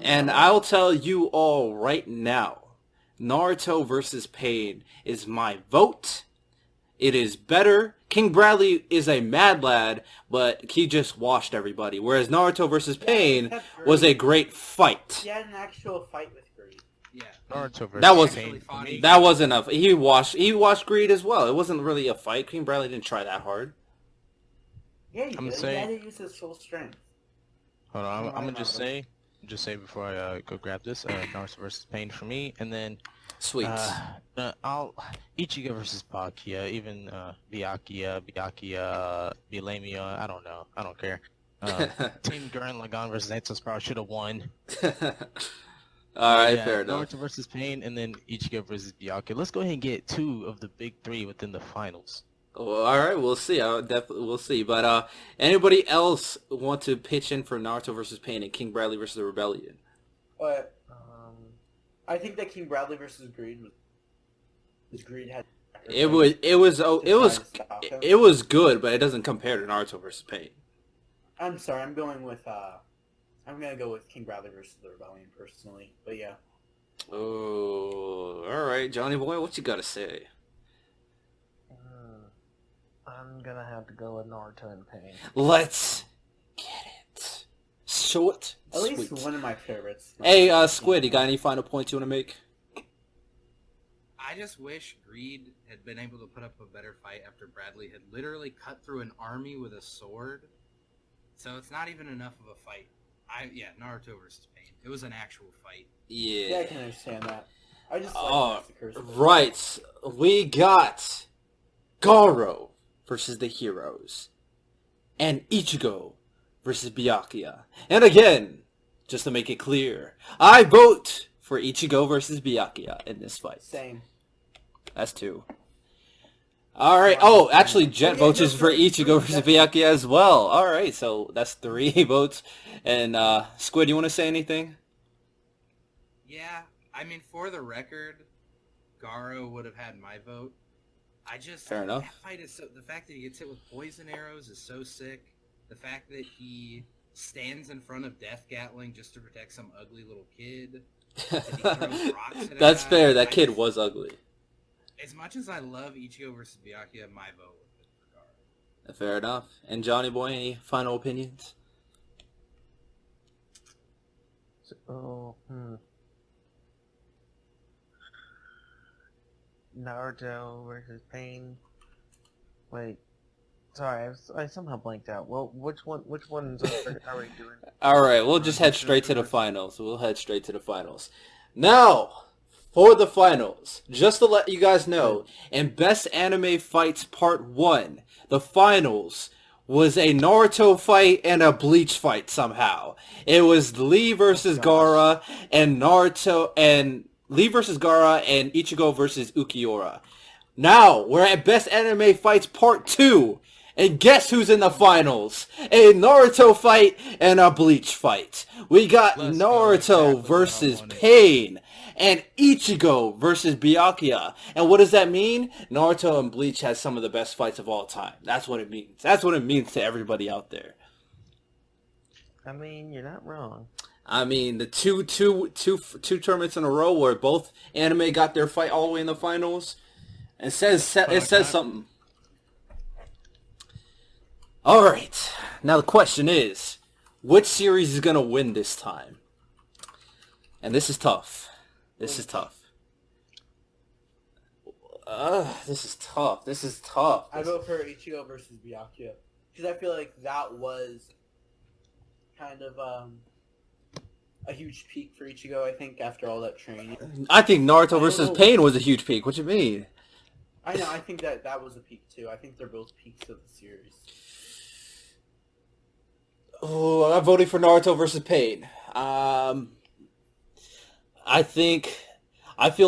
B: And I'll tell you all right now, Naruto versus Pain is my vote. It is better. King Bradley is a mad lad, but he just washed everybody. Whereas Naruto versus Pain
E: That's
B: was a
E: great.
B: great fight.
E: He had an actual fight with Greed.
D: Yeah.
A: Naruto versus
B: That was-
A: Pain for me.
B: That wasn't a. He washed Greed as well. It wasn't really a fight. King Bradley didn't try that hard.
E: Yeah, he
A: I'm
E: did. He
A: saying-
E: had to use his full strength.
A: Hold on, I'm
E: Right,
A: gonna just
E: Marvin.
A: say before I go grab this, Naruto versus Pain for me, and then
B: Sweet.
A: I'll Ichigo versus Byakuya, even Byakuya, Lamia, I don't know, I don't care. Team Gurren Lagann versus Naito Sprout should have won.
B: All right,
A: Yeah,
B: fair enough.
A: Naruto versus Pain, and then Ichigo versus Byakuya. Let's go ahead and get 2 of the big 3 within the finals.
B: Well, all right, we'll see. We'll see. But anybody else want to pitch in for Naruto versus Pain and King Bradley versus the Rebellion?
E: But I think that King Bradley versus Greed was Greed had.
B: It was good, but it doesn't compare to Naruto versus Pain.
E: I'm sorry. I'm going with. I'm gonna go with King Bradley versus the Rebellion personally. But yeah.
B: Oh, all right, Johnny Boy, what you gotta say?
F: I'm gonna have to go with Naruto and Pain.
B: Let's get it. Short,
E: At least
B: sweet.
E: one of my favorites.
B: Hey, Squid, you got any final points you want to make?
D: I just wish Greed had been able to put up a better fight after Bradley had literally cut through an army with a sword. So it's not even enough of a fight. Naruto versus Pain. It was an actual fight.
E: Yeah, I can understand that. I just like massacres.
B: Right. We got Garo versus the Heroes. And Ichigo versus Byakuya. And again, just to make it clear, I vote for Ichigo versus Byakuya in this fight.
E: Same.
B: That's 2. All right. Oh, actually, Jet votes for Ichigo versus Byakuya as well. All right, so that's 3 votes. And Squid, you want to say anything?
D: Yeah, I mean, for the record, Garo would have had my vote.
B: Fair enough.
D: That fight is the fact that he gets hit with poison arrows is so sick. The fact that he stands in front of Death Gatling just to protect some ugly little kid. That he throws rocks at a
B: That's
D: guy.
B: fair. That kid was ugly.
D: As much as I love Ichigo versus Byakuya, my vote would be for Garo.
B: Fair enough. And Johnny Boy, any final opinions?
F: Naruto versus Pain. Wait. Sorry, I somehow blanked out. Well, which ones are we doing?
B: All right, we'll just head straight to the finals. Now, for the finals, just to let you guys know, in Best Anime Fights Part 1, the finals was a Naruto fight and a Bleach fight somehow. It was Lee versus Gaara and Ichigo versus Ukiura. Now, we're at Best Anime Fights Part 2. And guess who's in the finals? A Naruto fight and a Bleach fight. We got Naruto versus Pain and Ichigo versus Byakuya. And what does that mean? Naruto and Bleach has some of the best fights of all time. That's what it means. That's what it means to everybody out there.
F: I mean, you're not wrong.
B: I mean, the two tournaments in a row where both anime got their fight all the way in the finals. It says something. All right. Now the question is, which series is going to win this time? And this is tough. This is tough.
E: I vote for Ichigo versus Byakuya because I feel like that was kind of a huge peak for Ichigo. I think after all that training.
B: I think Naruto versus Pain was a huge peak. What you mean?
E: I know. I think that was a peak too. I think they're both peaks of the series.
B: Oh, I'm voting for Naruto versus Pain. I feel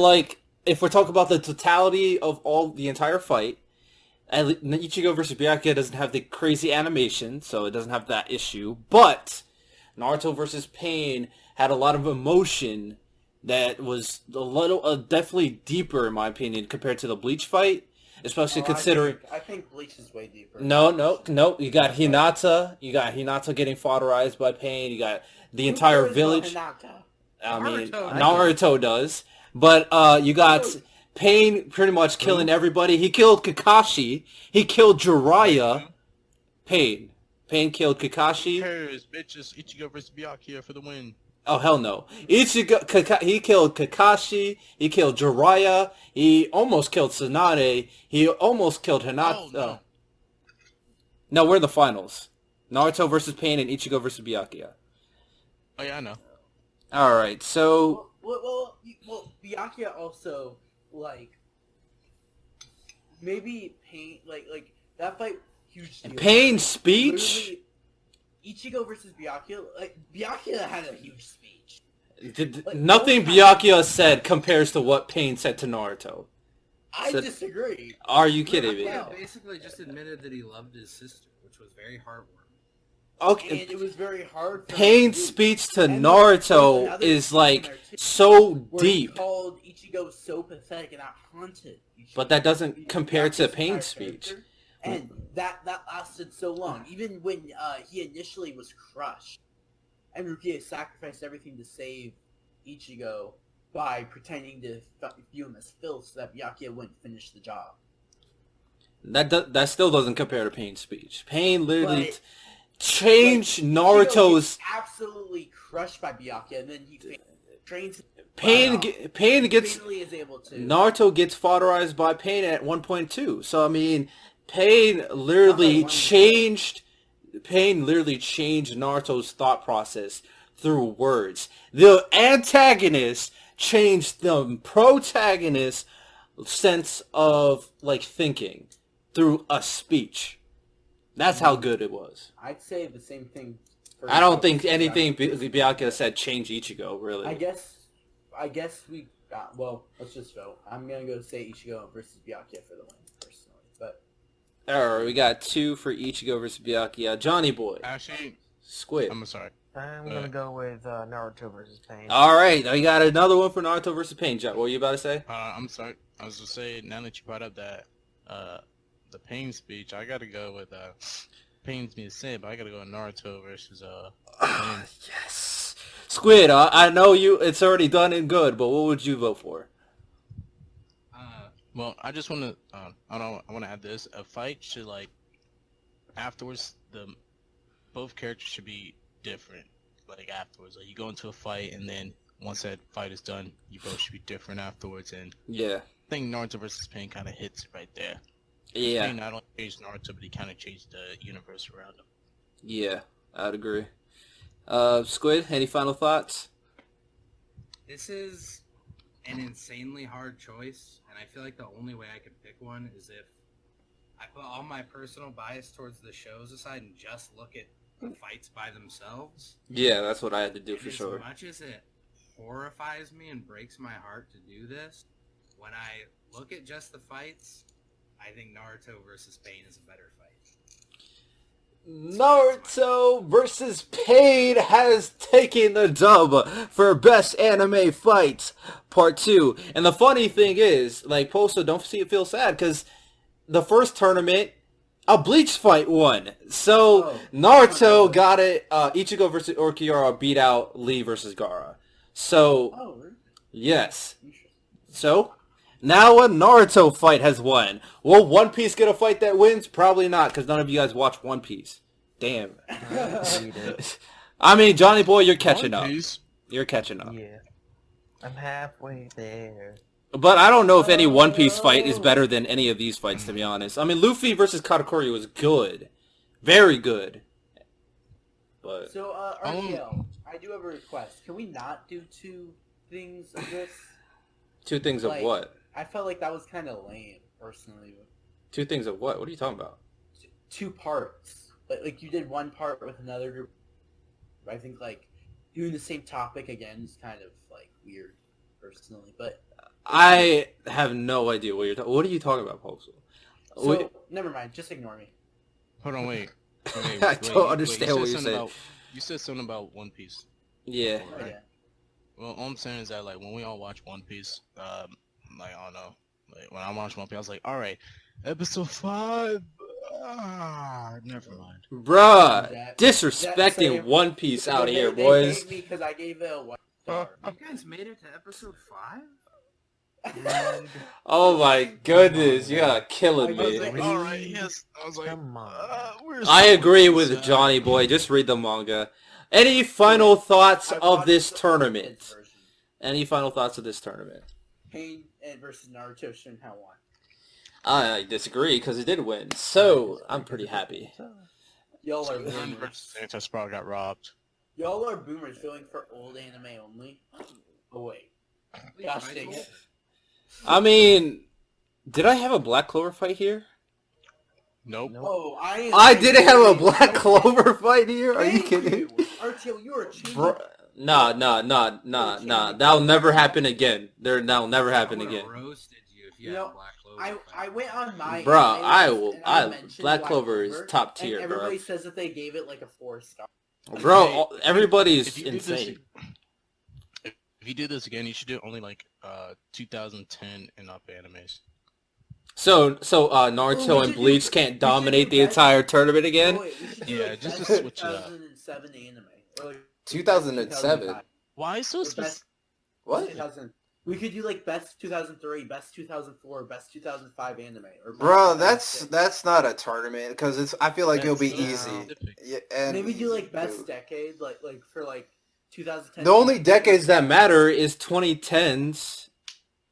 B: like if we're talking about the totality of the entire fight, Ichigo versus Byakuya doesn't have the crazy animation, so it doesn't have that issue. But Naruto versus Pain had a lot of emotion that was a little, definitely deeper in my opinion compared to the Bleach fight. Especially considering...
E: I think Bleach is way deeper.
B: No. You got Hinata. You got Hinata getting fodderized by Pain. You got the entire village. I mean, Naruto does. But you got Pain pretty much killing everybody. He killed Kakashi. He killed Jiraiya. Pain killed Kakashi.
A: Who cares, bitches? Ichigo versus Byakuya for the win.
B: Oh, hell no. He killed Kakashi. He killed Jiraiya. He almost killed Tsunade. He almost killed Hinata.
A: Oh, no.
B: No, we're in the finals. Naruto versus Pain and Ichigo versus Byakuya.
A: Oh, yeah, I know.
B: All right, so...
E: Well, Byakuya also, maybe Pain, that fight, huge deal.
B: Pain's speech?
E: Ichigo versus Byakuya, like Byakuya had a huge speech.
B: Nothing Byakuya said compares to what Pain said to Naruto.
E: I disagree.
B: Are you kidding me?
D: Byakuya basically just admitted that he loved his sister, which was very heartwarming.
B: Okay.
E: And it was very hard. For
B: Pain's speech to Naruto is like so deep.
E: Called Ichigo so pathetic, and that haunted Ichigo.
B: But that doesn't compare to Pain's speech.
E: And that lasted so long. Even when he initially was crushed, and Rukia sacrificed everything to save Ichigo by pretending to view him as filth so that Byakuya wouldn't finish the job.
B: That still doesn't compare to Pain's speech. Pain literally changed Naruto's...
E: absolutely crushed by Byakuya, and then he trains...
B: Pain gets...
E: Is able to.
B: Naruto gets fodderized by Pain at 1.2. So, I mean, Pain literally changed Naruto's thought process through words. The antagonist changed the protagonist's sense of, like, thinking through a speech. That's how good it was.
E: I'd say the same thing.
B: I don't think anything Byakuya said changed Ichigo, really.
E: I guess we got... Well, let's just vote. I'm going to go say Ichigo versus Byakuya for the win, personally. But...
B: Alright, we got 2 for Ichigo versus Byakuya. Johnny Boy.
A: Actually,
B: Squid.
A: I'm sorry.
F: I'm gonna go with Naruto versus Pain.
B: Alright, we got another one for Naruto versus Pain. What were you about to say?
A: I'm sorry. I was just saying, now that you brought up that, the Pain speech, I gotta go with, pains me to say, but I gotta go with Naruto versus, Pain.
B: Yes! Squid, I know it's already done and good, but what would you vote for?
A: Well, I just wanna, I wanna add this. A fight should, like, afterwards, both characters should be different, like, afterwards. Like, you go into a fight, and then once that fight is done, you both should be different afterwards, and
B: Yeah.
A: I think Naruto versus Pain kind of hits it right there.
B: Yeah.
A: Pain not only changed Naruto, but he kind of changed the universe around him.
B: Yeah, I'd agree. Squid, any final thoughts?
D: This is an insanely hard choice, and I feel like the only way I could pick one is if I put all my personal bias towards the shows aside and just look at the fights by themselves.
B: Yeah, that's what I had to do for
D: As
B: sure.
D: much as it horrifies me and breaks my heart to do this, when I look at just the fights, I think Naruto versus Pain is a better fight.
B: Naruto versus Pain has taken the dub for Best Anime Fight Part 2. And the funny thing is, like, Posa, don't feel sad, because the first tournament, a Bleach fight won. So, Naruto got it, Ichigo versus Orochimaru beat out Lee versus Gaara. So, yes. So, now a Naruto fight has won. Will One Piece get a fight that wins? Probably not, because none of you guys watch One Piece. Damn. I mean, Johnny Boy, you're catching up. You're catching up.
F: Yeah. I'm halfway there.
B: But I don't know if any One Piece fight is better than any of these fights, to be honest. I mean, Luffy versus Katakuri was good. Very good. But...
E: So, RTL, I do have a request. Can we not do 2 things of this?
B: 2 things of what?
E: I felt like that was kind of lame, personally.
B: 2 things of what? What are you talking about?
E: 2 parts. Like you did one part with another group. I think, like, doing the same topic again is kind of, like, weird, personally. But
B: I have no idea what you're talking. What are you talking about, Poxal?
E: So, never mind. Just ignore me.
A: Hold on, wait.
B: I don't understand what you're saying.
A: You said something about One Piece.
B: Yeah.
A: Right? Yeah. Well, all I'm saying is that, like, when we all watch One Piece, like, I don't know. Like, when I watched One Piece, I was like, alright, episode 5. Never mind.
B: Bruh, disrespecting One Piece out here, boys.
E: They because I gave it a 1 star.
D: You guys made it to episode 5?
B: Oh my goodness, you are killing me.
A: Like, alright, yes. I was like,
F: Come on.
B: I agree with Johnny Boy. Just read the manga. Any final thoughts of this tournament? Any final thoughts of this tournament?
E: Pain versus Naruto shouldn't have won.
B: I disagree, because it did win. So, I'm pretty happy.
E: Y'all are
A: One
E: boomers.
A: versus Santos probably got robbed.
E: Y'all are boomers going for old anime only. Oh wait. Gosh dang it.
B: I mean, did I have a Black Clover fight here?
A: Nope.
E: Oh,
B: I didn't have a Black Clover fight here. Are you
E: Thank
B: kidding?
E: RTL, you are changing.
B: Bro, nah. That'll never happen again. That'll never happen
D: I would've
B: again.
D: roasted you if you
E: You
D: had
E: know,
D: a Black Clover.
E: I went on my
B: Bro,
E: anime
B: I
E: list
B: will.
E: and
B: I
E: mentioned
B: Black Clover is
E: Clover,
B: top tier,
E: and
B: bro.
E: everybody says that they gave it like a 4-star.
B: Bro,
A: Hey,
B: everybody's
A: if you do this-
B: insane.
A: If you do this again, you should do only like 2010 and up animes.
B: So
E: Oh,
B: Naruto
E: we
B: and
E: should
B: Bleach
E: do-
B: can't
E: we should
B: dominate
E: do
B: the
E: best-
B: entire tournament again.
E: Oh, wait, we should do,
A: Yeah,
E: like,
A: just to
E: best
A: switch it up.
E: 2007 anime. Or like
B: 2007?
E: 2005.
A: Why so
E: Or
A: specific?
E: best
B: What?
E: 2000. We could do like best 2003, best 2004, best 2005 anime. Or best
G: Bro,
E: 2006.
G: that's not a tournament because it's. I feel like it'll be
A: That's so
G: easy.
A: specific.
G: Yeah, and
E: Maybe do like
G: easy,
E: best
G: too.
E: decade, like for like 2010.
B: The only decades that matter is 2010s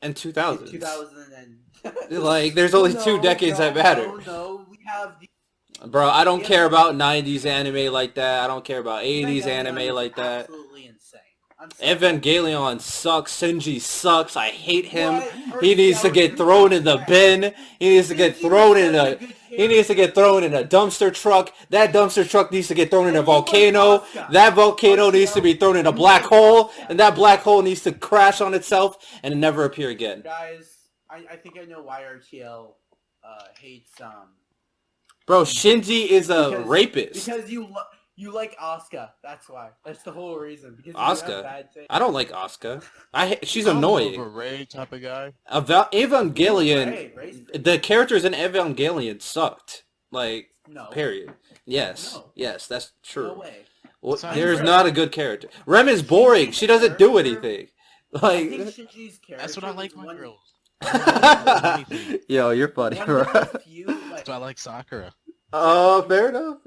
B: and 2000s.
E: 2000 and
B: Like, there's only two decades that matter.
E: No, we have the
B: Bro, I don't
E: Yeah,
B: care
E: but-
B: about 90s anime like that. I don't care about 80s
E: Evangelion
B: anime
E: is
B: like that.
E: Absolutely insane. I'm sorry.
B: Evangelion sucks. Shinji sucks. I hate him.
E: What?
B: He needs to get thrown in the bin. He needs to get thrown in a. He needs to get thrown in a dumpster truck. That dumpster truck needs to get thrown in a volcano. That volcano needs to be thrown in a black hole, and that black hole needs to crash on itself and never appear again.
E: Guys, I think I know why RTL hates
B: Bro, Shinji is a
E: because-
B: rapist.
E: because you like Asuka. That's why. That's the whole reason. Because you
B: Asuka?
E: have bad taste.
B: I don't like Asuka. She's
A: I'm more of a
B: annoying.
A: Ray type of guy.
B: Evangelion.
E: Ray's
B: The characters in Evangelion sucked. Like,
E: no.
B: period. Yes.
E: No.
B: Yes, that's true.
E: No way.
B: Well,
A: Sorry,
B: there's
A: Rem.
B: not a good character. Rem is boring. She doesn't do anything.
E: I
B: Like,
E: think Shinji's character.
A: That's what I like
E: was
A: my
E: one-
A: girls.
B: yo, you're funny,
E: One
B: bro.
E: of the few, like,
A: That's why I like Sakura.
B: Fair enough.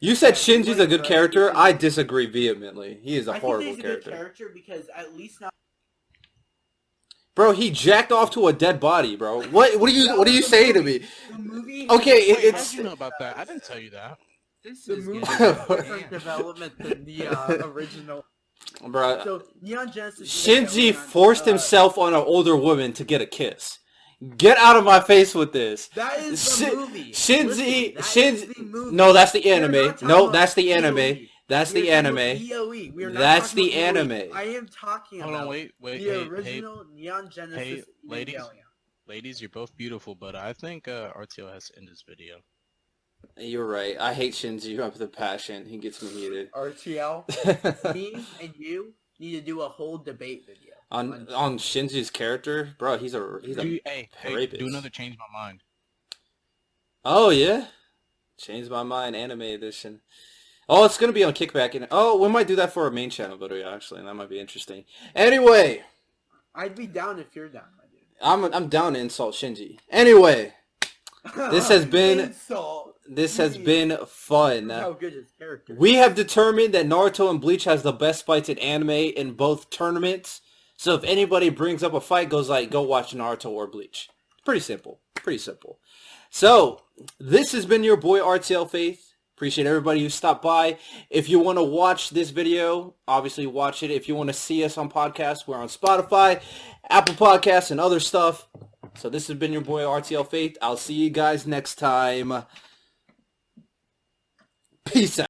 B: You said Shinji's a good
E: Right.
B: character. I disagree vehemently. He is a
E: I think
B: horrible
E: he's a good
B: character.
E: character because at least now.
B: Bro, he jacked off to a dead body, bro. What are you saying to me?
E: The movie.
B: Okay,
A: Wait, how
B: it's
A: did you know about that? I didn't tell you that.
D: This
E: The
D: is
E: movie
D: getting
E: has
D: out of
E: different
D: hand.
E: development than the original.
B: bro.
E: So Neon Genesis.
B: Shinji forced himself on an older woman to get a kiss. Get out of my face with this.
E: That is the
B: Shin-
E: movie.
B: Shinji-
E: Listen, that is
B: Shinji-
E: the movie.
B: No, that's the
E: We are
B: anime.
E: not talking
B: No,
E: about
B: that's the anime.
E: POE.
B: That's
E: We
B: the
E: are talking
B: anime.
E: about POE. We are not
B: That's
E: talking
B: the
E: about POE.
B: anime.
E: I am talking
A: Hold
E: about
A: on, wait,
E: the
A: hey,
E: original Neon Genesis.
A: hey, ladies.
E: Evangelion.
A: ladies, you're both beautiful, but I think RTO has to end this video.
B: You're right. I hate Shinji with a passion. He gets me heated.
E: RTL, me and you need to do a whole debate video
B: on Shinji's character, bro. He's a
A: Hey,
B: rapist.
A: do another change my mind.
B: Oh yeah, changed my mind. Anime edition. Oh, it's gonna be on Kickback, and we might do that for our main channel video actually, and that might be interesting. Anyway,
E: I'd be down if you're down, my dude.
B: I'm down to insult Shinji. Anyway, this has been
E: Insult.
B: fun.
E: How good his character.
B: We have determined that Naruto and Bleach has the best fights in anime in both tournaments. So if anybody brings up a fight, go watch Naruto or Bleach. Pretty simple. Pretty simple. So this has been your boy RTL Faith. Appreciate everybody who stopped by. If you want to watch this video, obviously watch it. If you want to see us on podcasts, we're on Spotify, Apple Podcasts, and other stuff. So this has been your boy RTL Faith. I'll see you guys next time. Peace out.